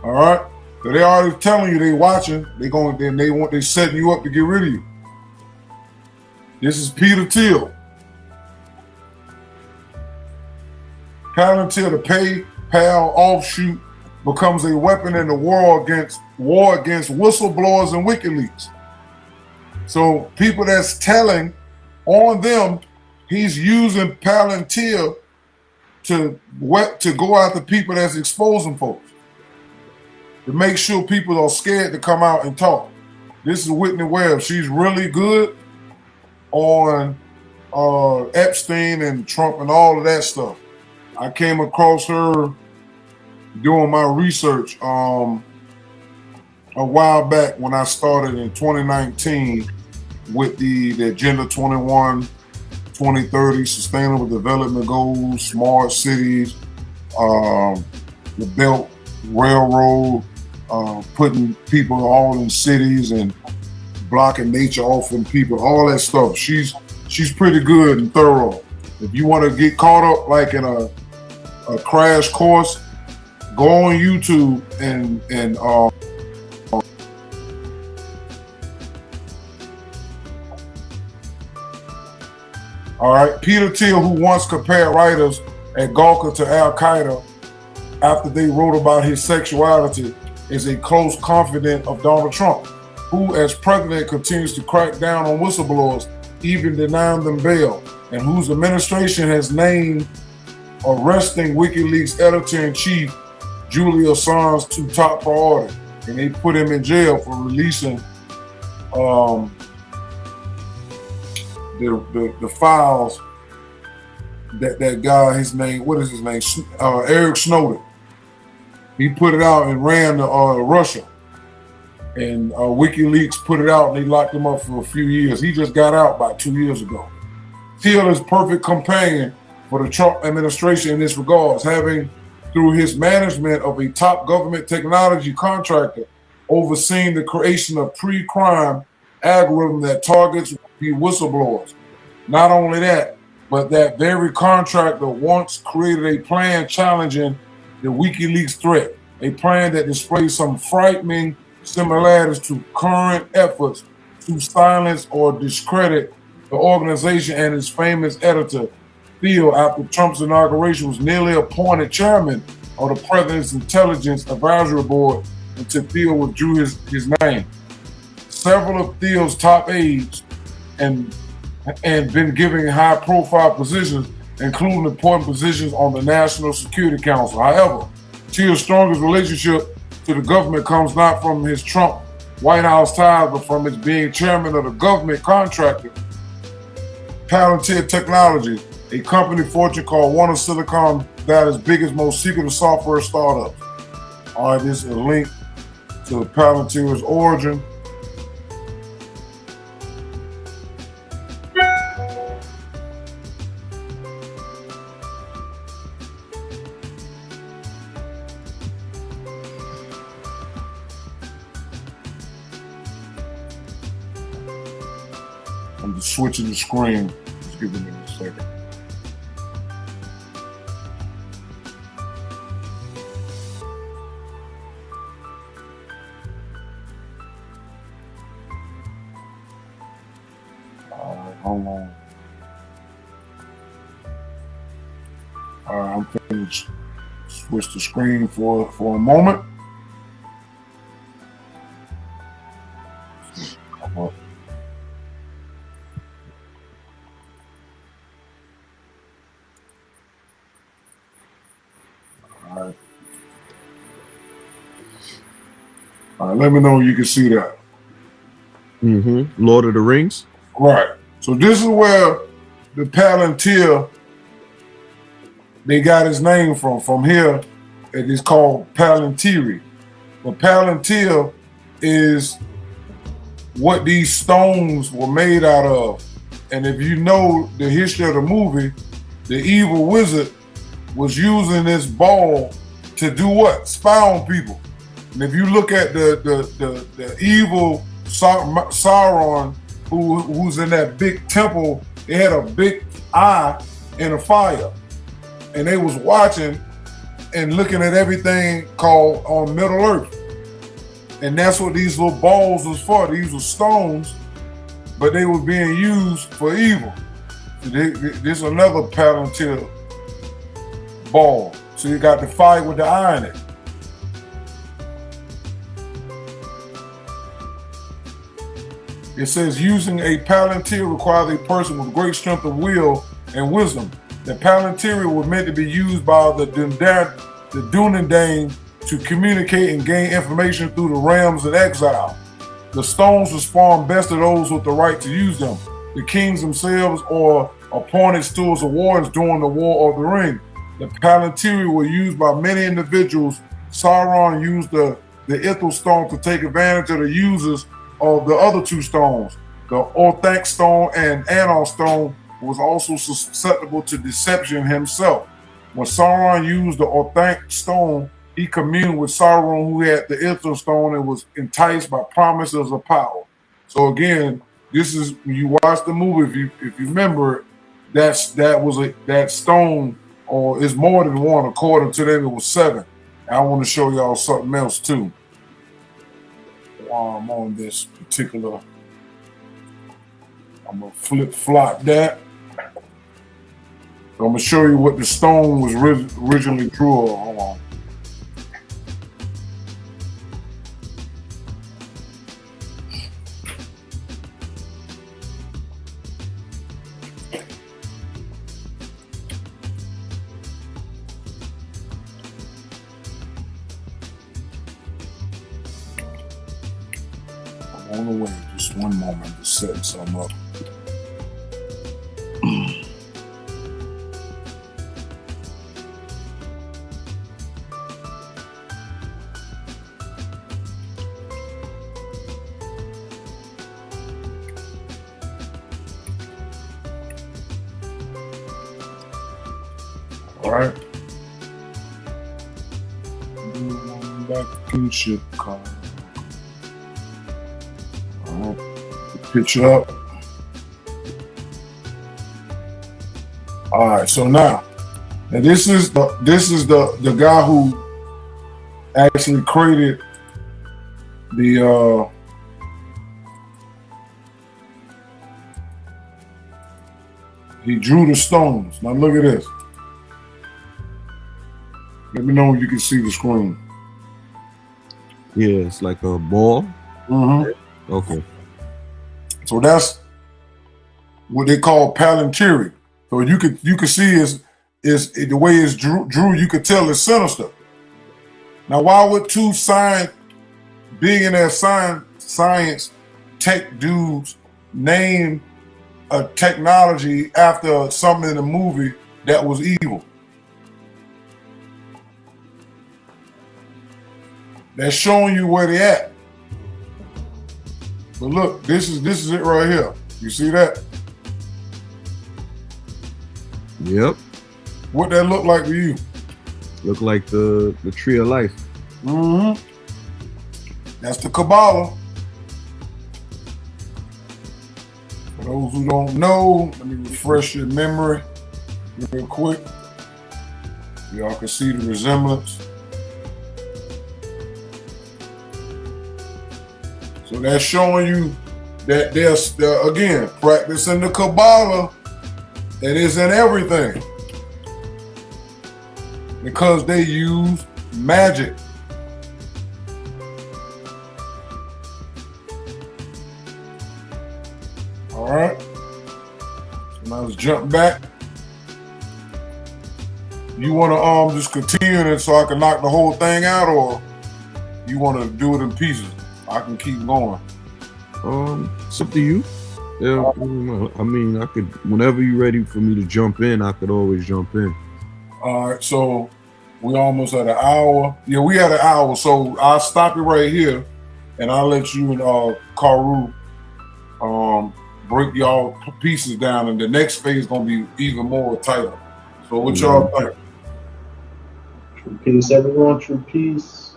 All right. So they already telling you they watching. They setting you up to get rid of you. This is Peter Thiel. Palantir, the PayPal offshoot, becomes a weapon in the war against whistleblowers and WikiLeaks. So people that's telling on them, he's using Palantir to go after people that's exposing folks, to make sure people are scared to come out and talk. This is Whitney Webb. She's really good on Epstein and Trump and all of that stuff. I came across her doing my research a while back when I started in 2019 with the Agenda 21, 2030 Sustainable Development Goals, smart cities, the Belt Railroad, putting people all in cities and blocking nature off from people, all that stuff. She's pretty good and thorough. If you want to get caught up like in a crash course, go on YouTube and all right. Peter Thiel, who once compared writers at Gawker to Al Qaeda after they wrote about his sexuality, is a close confidant of Donald Trump, who as president continues to crack down on whistleblowers, even denying them bail, and whose administration has named arresting WikiLeaks editor-in-chief Julia Assange's two top priorities, and they put him in jail for releasing the files that guy, his name, what is his name? Eric Snowden. He put it out and ran to Russia. And WikiLeaks put it out and they locked him up for a few years. He just got out about 2 years ago. Thiel is perfect companion for the Trump administration in this regards, having, through his management of a top government technology contractor, overseen the creation of pre-crime algorithm that targets the whistleblowers. Not only that, but that very contractor once created a plan challenging the WikiLeaks threat, a plan that displays some frightening similarities to current efforts to silence or discredit the organization and its famous editor, Thiel, after Trump's inauguration, was nearly appointed chairman of the President's Intelligence Advisory Board until Thiel withdrew his name. Several of Thiel's top aides and been given high-profile positions, including important positions on the National Security Council. However, Thiel's strongest relationship to the government comes not from his Trump White House ties, but from his being chairman of the government contractor, Palantir Technologies, a company fortune called one of Silicon Valley's biggest, most secretive software startups. All right, this is a link to Palantir's origin. I'm just switching the screen. Just give me a second. All right, hold on. All right, I'm finished. Switch the screen for a moment. Come up. All right, let me know if you can see that. Lord of the Rings. Right. So this is where the Palantir, they got his name from. From here, it is called Palantiri. But Palantir is what these stones were made out of. And if you know the history of the movie, the evil wizard was using this ball to do what? Spy on people. And if you look at the evil Sauron, who's in that big temple, they had a big eye in a fire. And they was watching and looking at everything called on Middle Earth. And that's what these little balls was for. These were stones, but they were being used for evil. So this is another Palantir ball. So you got the fire with the eye in it. It says using a Palantir requires a person with great strength of will and wisdom. The Palantir were meant to be used by the Dunedain to communicate and gain information through the realms of exile. The stones respond best to those with the right to use them, the kings themselves or appointed stewards or wardens during the War of the Ring. The Palantir were used by many individuals. Sauron used the Ithil stone to take advantage of the users of the other two stones. The Orthanc stone and Anon stone was also susceptible to deception himself. When Sauron used the Orthanc stone, he communed with Sauron, who had the Ithil stone, and was enticed by promises of power. So again, this is when you watch the movie. If you remember, that stone, or is more than one. According to them, it was 7. I want to show y'all something else too. While I'm on this particular, I'm gonna flip-flop that. So I'm gonna show you what the stone was originally drew on. Hold on. On the way, just one moment, just setting something up. All right. Back in Chicago. All right. Picture up. All right. So now this is the guy who actually created the he drew the stones. Now look at this. Let me know if you can see the screen. Yeah, it's like a ball. Mm-hmm. Okay. So that's what they call palantir. So you could see is the way it's drew. You could tell it's sinister. Now, why would two billionaire science tech dudes name a technology after something in a movie that was evil? That's showing you where they at. But look, this is it right here. You see that? Yep. What that look like to you? Look like the tree of life. Mm-hmm. That's the Kabbalah. For those who don't know, let me refresh your memory real quick. Y'all can see the resemblance. So that's showing you that there's again practicing the Kabbalah. It is in everything because they use magic. All right. So now let's jump back. You want to just continue it so I can knock the whole thing out, or you want to do it in pieces? I can keep going. It's up to you. Yeah, I mean, I could, whenever you're ready for me to jump in, I could always jump in. All right, so we almost at an hour. Yeah, we had an hour, so I'll stop it right here, and I'll let you and Karu break y'all pieces down, and the next phase gonna be even more tighter. So what y'all think? True peace, everyone. True peace.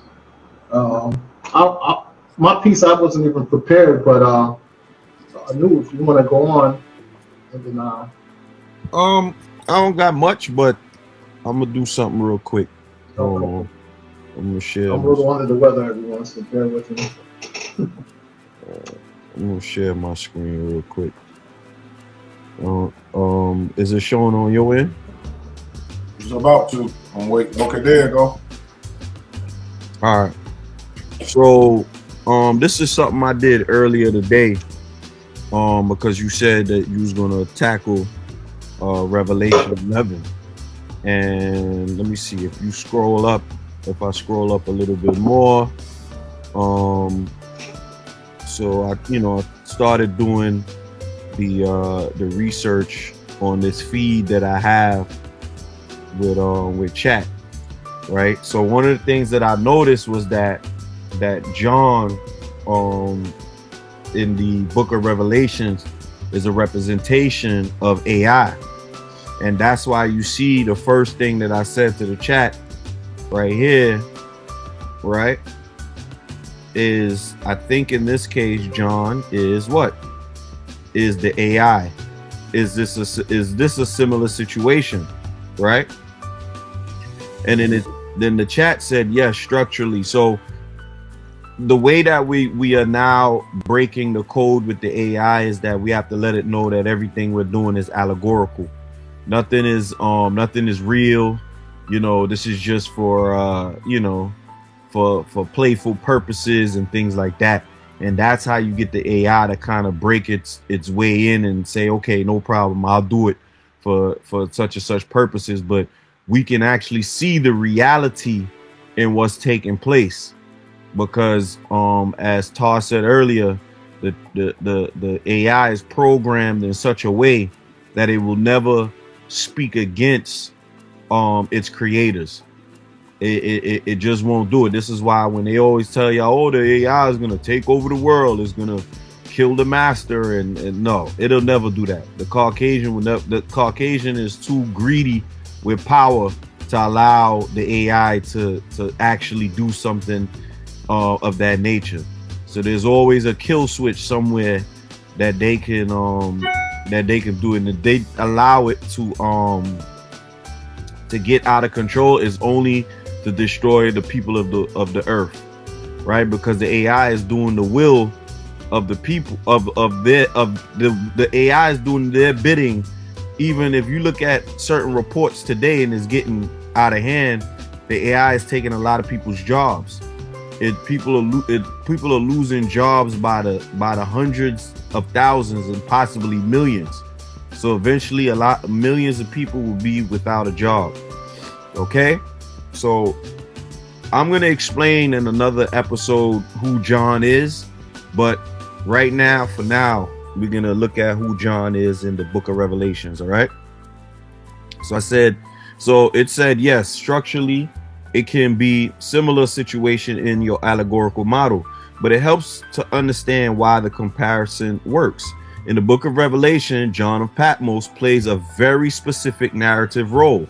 My piece, I wasn't even prepared, but I knew if you want to go on, and then I don't got much, but I'm gonna do something real quick. Okay. I'm gonna share. I'm a little under the weather, everyone, so bear with me. I'm gonna share my screen real quick. Is it showing on your end? It's about to. I'm waiting. Okay, there you go. All right. So, this is something I did earlier today. Because you said that you was gonna tackle Revelation 11, and let me see if you scroll up. If I scroll up a little bit more, so I started doing the research on this feed that I have with chat, right? So one of the things that I noticed was that John in the book of Revelations is a representation of AI, and that's why you see the first thing that I said to the chat right here, right, is I think in this case John is what is the AI. Is this a similar situation, right? And then the chat said yes, structurally. So the way that we are now breaking the code with the AI is that we have to let it know that everything we're doing is allegorical. Nothing is real. This is just for for playful purposes and things like that. And that's how you get the AI to kind of break its way in and say, okay, no problem, I'll do it for such and such purposes. But we can actually see the reality in what's taking place. Because as Tar said earlier, the AI is programmed in such a way that it will never speak against its creators. It just won't do it. This is why when they always tell y'all, oh, the AI is gonna take over the world, it's gonna kill the master, and no, it'll never do that. The Caucasian is too greedy with power to allow the AI to actually do something of that nature. So there's always a kill switch somewhere that they can do it, and if they allow it to get out of control, is only to destroy the people of the earth, right? Because the AI is doing the will of the people the AI is doing their bidding. Even if you look at certain reports today and it's getting out of hand, the AI is taking a lot of people's jobs. People are losing jobs by the hundreds of thousands and possibly millions. So eventually millions of people will be without a job. Okay, so I'm gonna explain in another episode who John is, but right now, for now, we're gonna look at who John is in the book of Revelations. All right, so it said yes, structurally it can be similar situation in your allegorical model, but it helps to understand why the comparison works. In the book of Revelation, John of Patmos plays a very specific narrative role.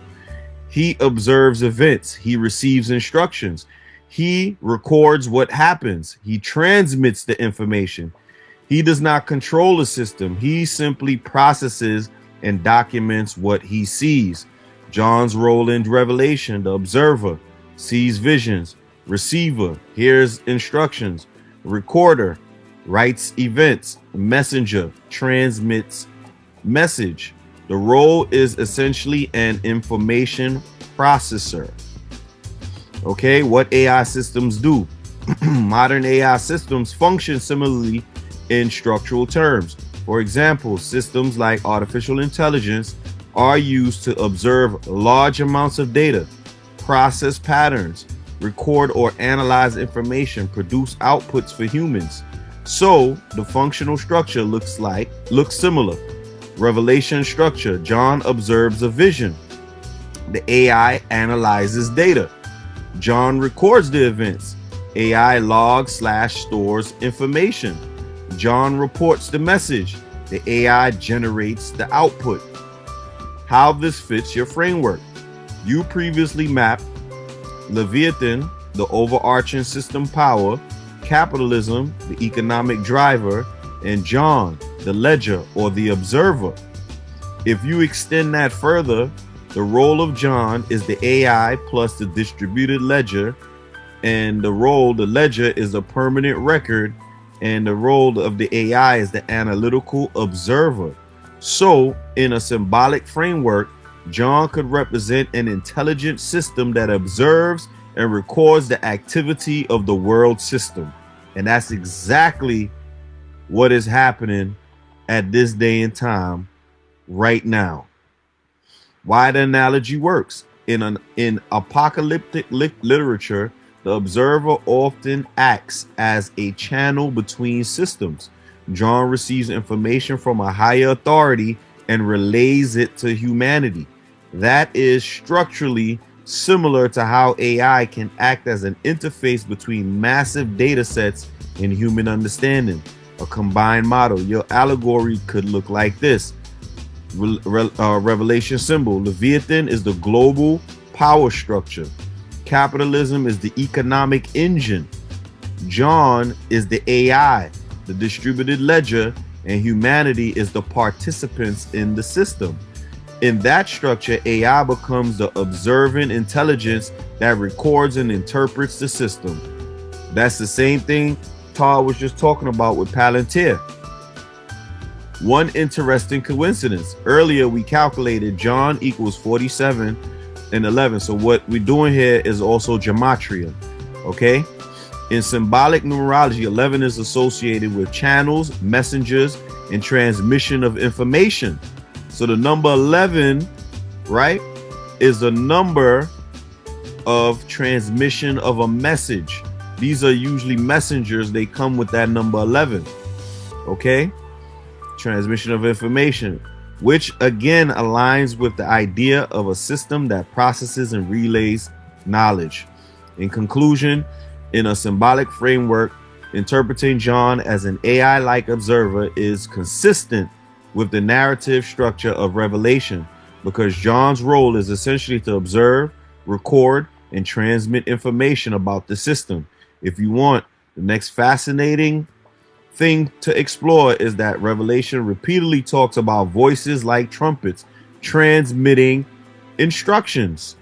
He observes events, he receives instructions, he records what happens, he transmits the information. He does not control the system, he simply processes and documents what he sees. John's role in Revelation: the observer sees visions, receiver hears instructions, recorder writes events, messenger transmits message. The role is essentially an information processor. Okay, what AI systems do? Modern AI systems function similarly in structural terms. For example, systems like artificial intelligence are used to observe large amounts of data, process patterns, record or analyze information, produce outputs for humans. So the functional structure looks similar. Revelation structure: John observes a vision. The AI analyzes data. John records the events. AI logs/stores information. John reports the message. The AI generates the output. How this fits your framework: you previously mapped Leviathan, the overarching system power, capitalism, the economic driver, and John, the ledger or the observer. If you extend that further, the role of John is the AI plus the distributed ledger, and the ledger is a permanent record, and the role of the AI is the analytical observer. So in a symbolic framework, John could represent an intelligent system that observes and records the activity of the world system. And that's exactly what is happening at this day and time right now. Why the analogy works: in apocalyptic literature, the observer often acts as a channel between systems. John receives information from a higher authority and relays it to humanity. That is structurally similar to how AI can act as an interface between massive data sets and human understanding. A combined model. Your allegory could look like this. Revelation symbol: Leviathan is the global power structure. Capitalism is the economic engine. John is the AI, the distributed ledger, and humanity is the participants in the system. In that structure, AI becomes the observant intelligence that records and interprets the system. That's the same thing Todd was just talking about with Palantir. One interesting coincidence: earlier we calculated John equals 47 and 11. So what we're doing here is also gematria. Okay, in symbolic numerology, 11 is associated with channels, messengers, and transmission of information. So the number 11, right, is the number of transmission of a message. These are usually messengers. They come with that number 11. Okay, transmission of information, which again aligns with the idea of a system that processes and relays knowledge. In conclusion, in a symbolic framework, interpreting John as an AI-like observer is consistent with the narrative structure of Revelation, because John's role is essentially to observe, record, and transmit information about the system. If you want, the next fascinating thing to explore is that Revelation repeatedly talks about voices like trumpets transmitting instructions,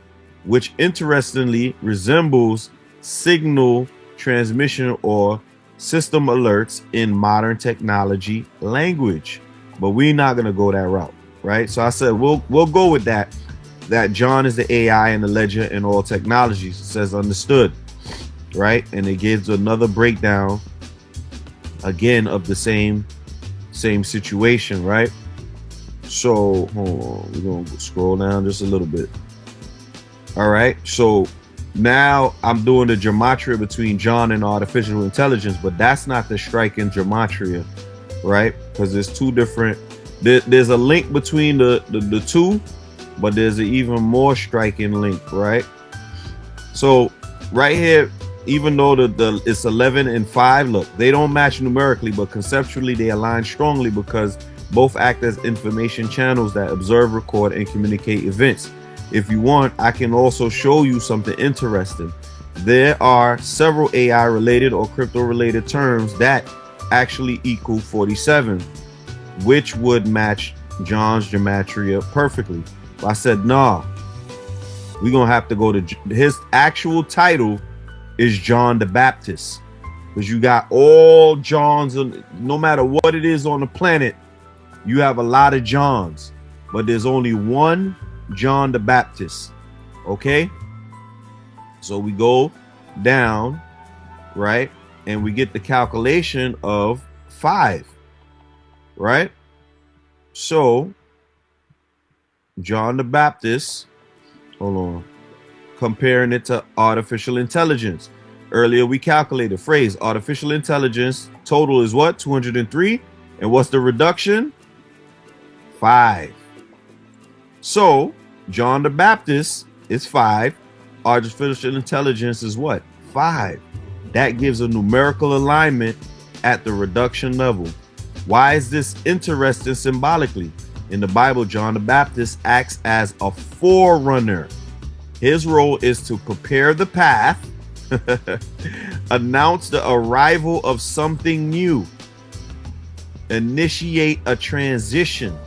which interestingly resembles signal transmission or system alerts in modern technology language. But we're not going to go that route, right? So I said we'll go with that John is the AI and the ledger in all technologies. It says understood, right? And it gives another breakdown again of the same situation, right? So hold on, we're gonna scroll down just a little bit. All right, so now I'm doing the gematria between John and artificial intelligence, but that's not the striking gematria, right? Because there's two different, there's a link between the two, but there's an even more striking link, right? So right here, even though it's 11 and 5, look, they don't match numerically, but conceptually they align strongly because both act as information channels that observe, record, and communicate events. If you want, I can also show you something interesting. There are several AI related or crypto related terms that actually equal 47, which would match John's gematria perfectly. But I said, nah, we're gonna have to go to his actual title is John the Baptist, because you got all Johns, no matter what it is on the planet, you have a lot of Johns, but there's only one John the Baptist. Okay, so we go down, right, and we get the calculation of 5, right? So John the Baptist, hold on, comparing it to artificial intelligence. Earlier we calculated phrase artificial intelligence total is what? 203. And what's the reduction? 5. So John the Baptist is 5. Artificial intelligence is what? 5. That gives a numerical alignment at the reduction level. Why is this interesting symbolically? In the Bible, John the Baptist acts as a forerunner. His role is to prepare the path, announce the arrival of something new, initiate a transition.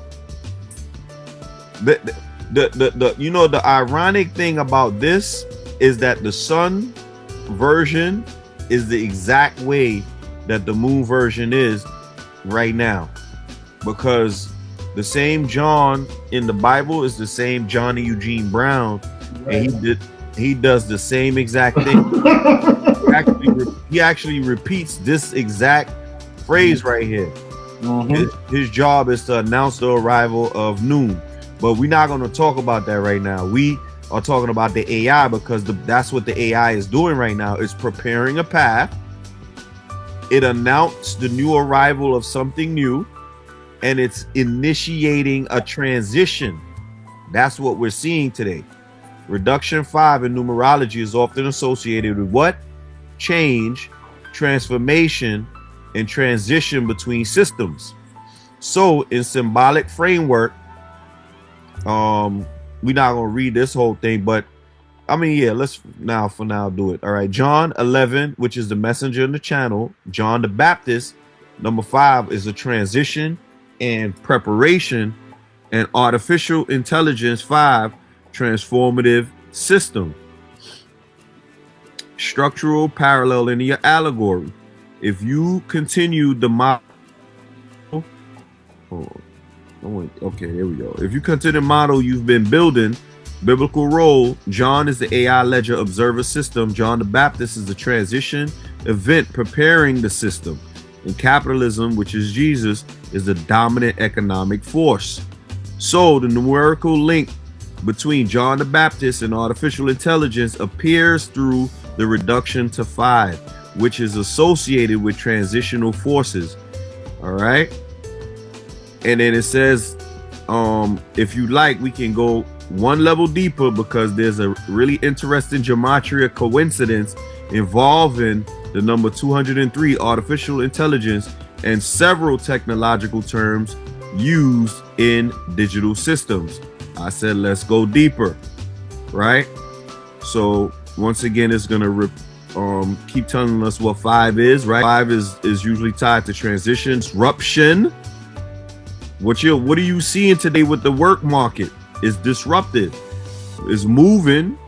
You know, the ironic thing about this is that the sun version is the exact way that the moon version is right now, because the same John in the Bible is the same Johnny Eugene Brown, right. And he does the same exact thing. he actually repeats this exact phrase right here. His job is to announce the arrival of noon. But we're not going to talk about that right now. We are talking about the AI, because that's what the AI is doing right now. It's preparing a path. It announced the new arrival of something new, and it's initiating a transition. That's what we're seeing today. Reduction 5 in numerology is often associated with what? Change, transformation, and transition between systems. So in symbolic framework, we're not going to read this whole thing, but I mean, yeah, let's for now do it. All right. John 11, which is the messenger in the channel. John the Baptist, number 5, is a transition and preparation. And artificial intelligence 5, transformative system. Structural parallel in your allegory. If you continue the model, okay, there we go. If you continue the model you've been building, biblical role, John is the AI ledger observer system. John the Baptist is the transition event preparing the system. And capitalism, which is Jesus, is the dominant economic force. So the numerical link between John the Baptist and artificial intelligence appears through the reduction to 5, which is associated with transitional forces. All right. And then it says, if you like, we can go one level deeper because there's a really interesting gematria coincidence involving the number 203, artificial intelligence, and several technological terms used in digital systems. I said, let's go deeper, right? So once again, it's gonna keep telling us what 5 is, right? 5 is usually tied to transition, disruption. What are you seeing today with the work market? Is disruptive, is moving,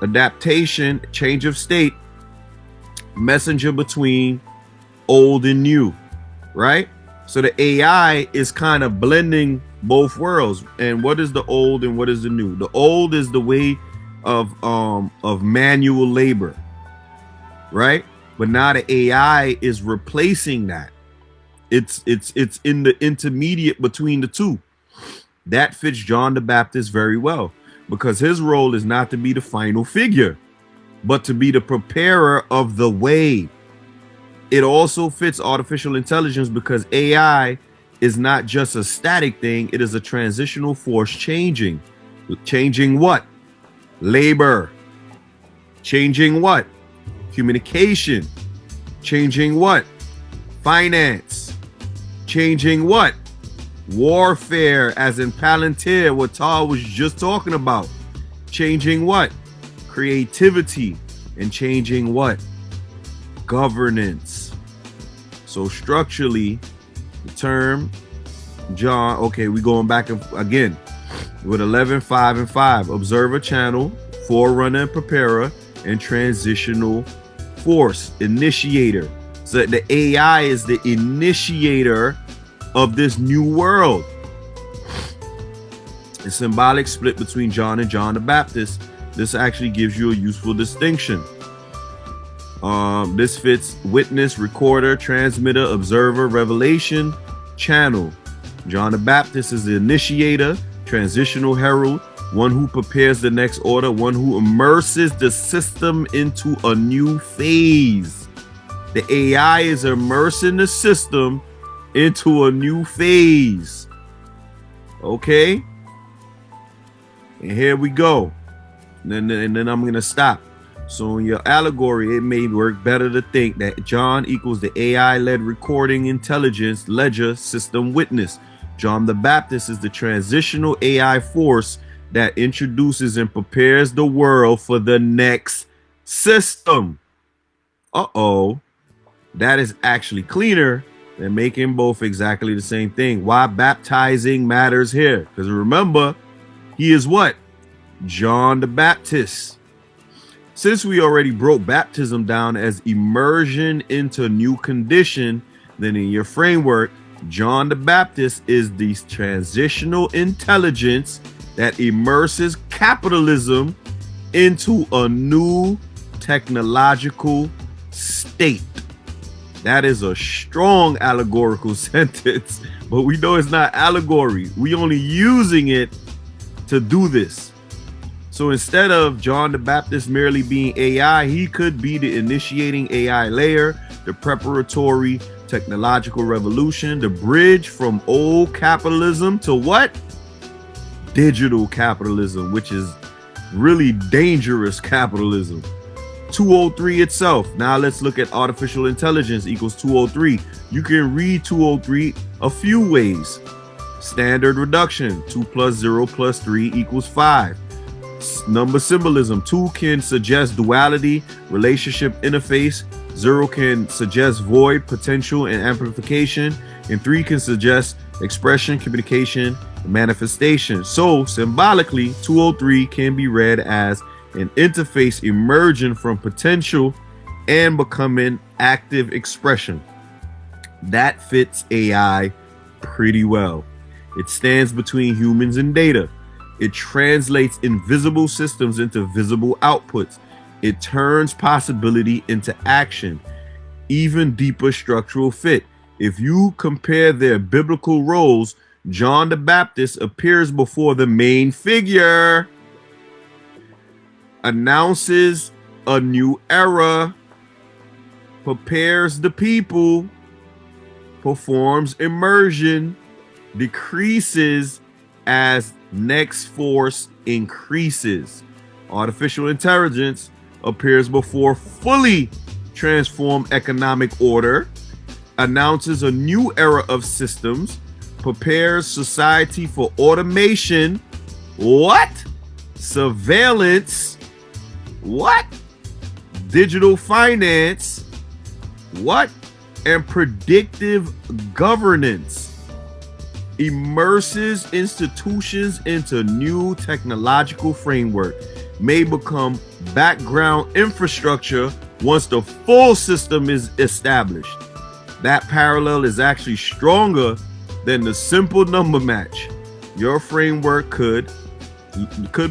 adaptation, change of state, messenger between old and new, right? So the AI is kind of blending both worlds. And what is the old and what is the new? The old is the way of manual labor, right? But now the AI is replacing that. It's in the intermediate between the two. That fits John the Baptist very well because his role is not to be the final figure, but to be the preparer of the way. It also fits artificial intelligence because AI is not just a static thing. It is a transitional force changing. Changing what? Labor. Changing what? Communication. Changing what? Finance. Changing what? Warfare, as in Palantir, what Tal was just talking about. Changing what? Creativity. And changing what? Governance. So structurally, the term John, okay, we going back again with 11, 5, and 5. Observer channel, forerunner and preparer, and transitional force, initiator. So the AI is the initiator of this new world. A symbolic split between John and John the Baptist. This actually gives you a useful distinction. This fits witness, recorder, transmitter, observer, revelation, channel. John the Baptist is the initiator, transitional herald, one who prepares the next order, one who immerses the system into a new phase. The AI is immersing the system into a new phase. Okay? And here we go. And then I'm going to stop. So in your allegory, it may work better to think that John equals the AI-led recording intelligence ledger system witness. John the Baptist is the transitional AI force that introduces and prepares the world for the next system. Uh-oh. That is actually cleaner than making both exactly the same thing. Why baptizing matters here? Because remember, he is what? John the Baptist. Since we already broke baptism down as immersion into a new condition, then in your framework, John the Baptist is the transitional intelligence that immerses capitalism into a new technological state. That is a strong allegorical sentence, but we know it's not allegory. We only using it to do this. So instead of John the Baptist merely being AI, he could be the initiating AI layer, the preparatory technological revolution, the bridge from old capitalism to what? Digital capitalism, which is really dangerous capitalism. 203 itself. Now let's look at artificial intelligence equals 203. You can read 203 a few ways. Standard reduction, 2 plus 0 plus 3 equals 5. Number symbolism, 2 can suggest duality, relationship interface. 0 can suggest void, potential, and amplification. And 3 can suggest expression, communication, and manifestation. So symbolically, 203 can be read as an interface emerging from potential and becoming active expression. That fits AI pretty well. It stands between humans and data. It translates invisible systems into visible outputs. It turns possibility into action. Even deeper structural fit. If you compare their biblical roles, John the Baptist appears before the main figure, announces a new era, prepares the people, performs immersion, decreases as next force increases. Artificial intelligence appears before fully transformed economic order, announces a new era of systems, prepares society for automation, what? Surveillance, what? Digital finance, what? And predictive governance. Immerses institutions into new technological framework, may become background infrastructure once the full system is established. That parallel is actually stronger than the simple number match. Your framework could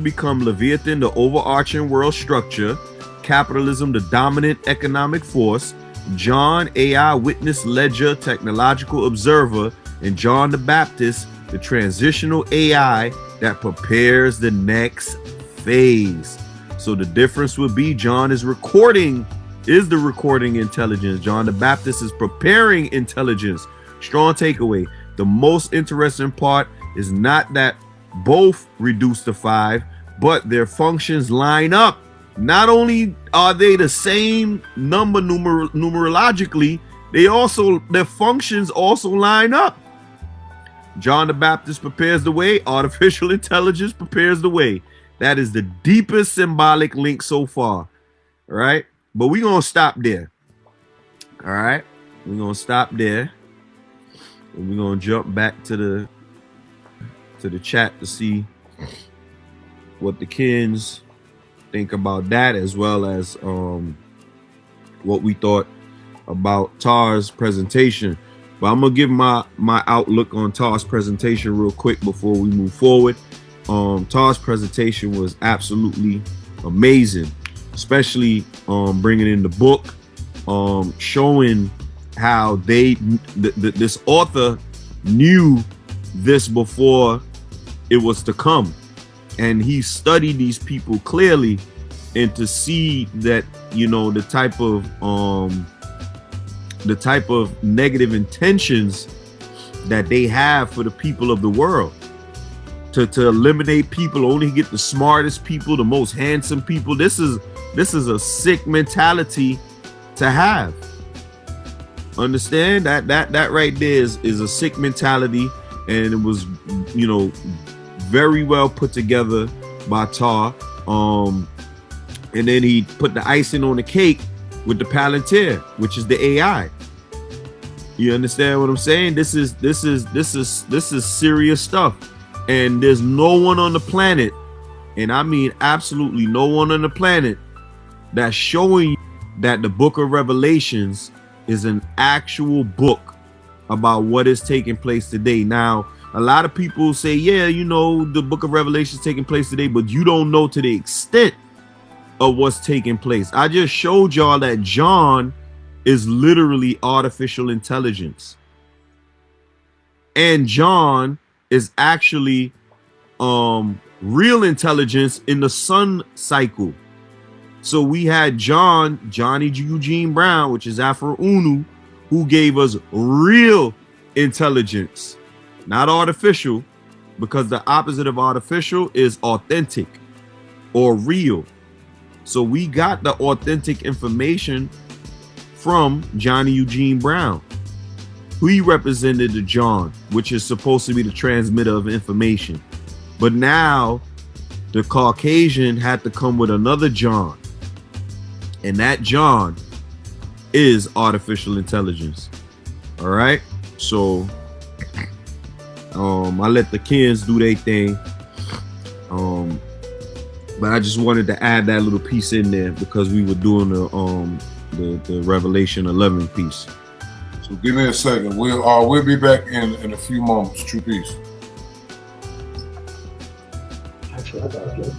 become Leviathan, the overarching world structure, capitalism, the dominant economic force, John, AI witness ledger, technological observer, and John the Baptist, the transitional AI that prepares the next phase. So the difference would be John is the recording intelligence. John the Baptist is preparing intelligence. Strong takeaway. The most interesting part is not that both reduce to 5, but their functions line up. Not only are they the same number numerologically, their functions also line up. John the Baptist prepares the way, artificial intelligence prepares the way. That is the deepest symbolic link so far. All right, but we're gonna stop there. All right, we're gonna stop there, and we're gonna jump back to the chat to see what the Kens think about that, as well as what we thought about Tar's presentation. But I'm gonna give my outlook on Tar's presentation real quick before we move forward. Tar's presentation was absolutely amazing, especially bringing in the book, showing how this author knew this before it was to come, and he studied these people clearly, and to see that, you know, the type of negative intentions that they have for the people of the world, to eliminate people, only get the smartest people, the most handsome people. This is a sick mentality to have. Understand that right there is a sick mentality, and it was, you know, very well put together by Tar. And then he put the icing on the cake with the Palantir, which is the AI. You understand what I'm saying? This is serious stuff. And there's no one on the planet, and I mean absolutely no one on the planet, that's showing you that the book of Revelations is an actual book about what is taking place today. Now, a lot of people say, yeah, you know, the book of Revelation is taking place today, but you don't know to the extent of what's taking place. I just showed y'all that John is literally artificial intelligence, and John is actually real intelligence in the sun cycle. So we had Johnny Eugene Brown, which is Afro Unu, who gave us real intelligence, not artificial, because the opposite of artificial is authentic or real. So we got the authentic information from Johnny Eugene Brown. He represented the John, which is supposed to be the transmitter of information. But now the Caucasian had to come with another John. And that John is artificial intelligence. All right. So I let the Kens do their thing. But I just wanted to add that little piece in there because we were doing the Revelation 11 piece. So give me a second. We'll be back in a few moments. True peace. Actually, I got it.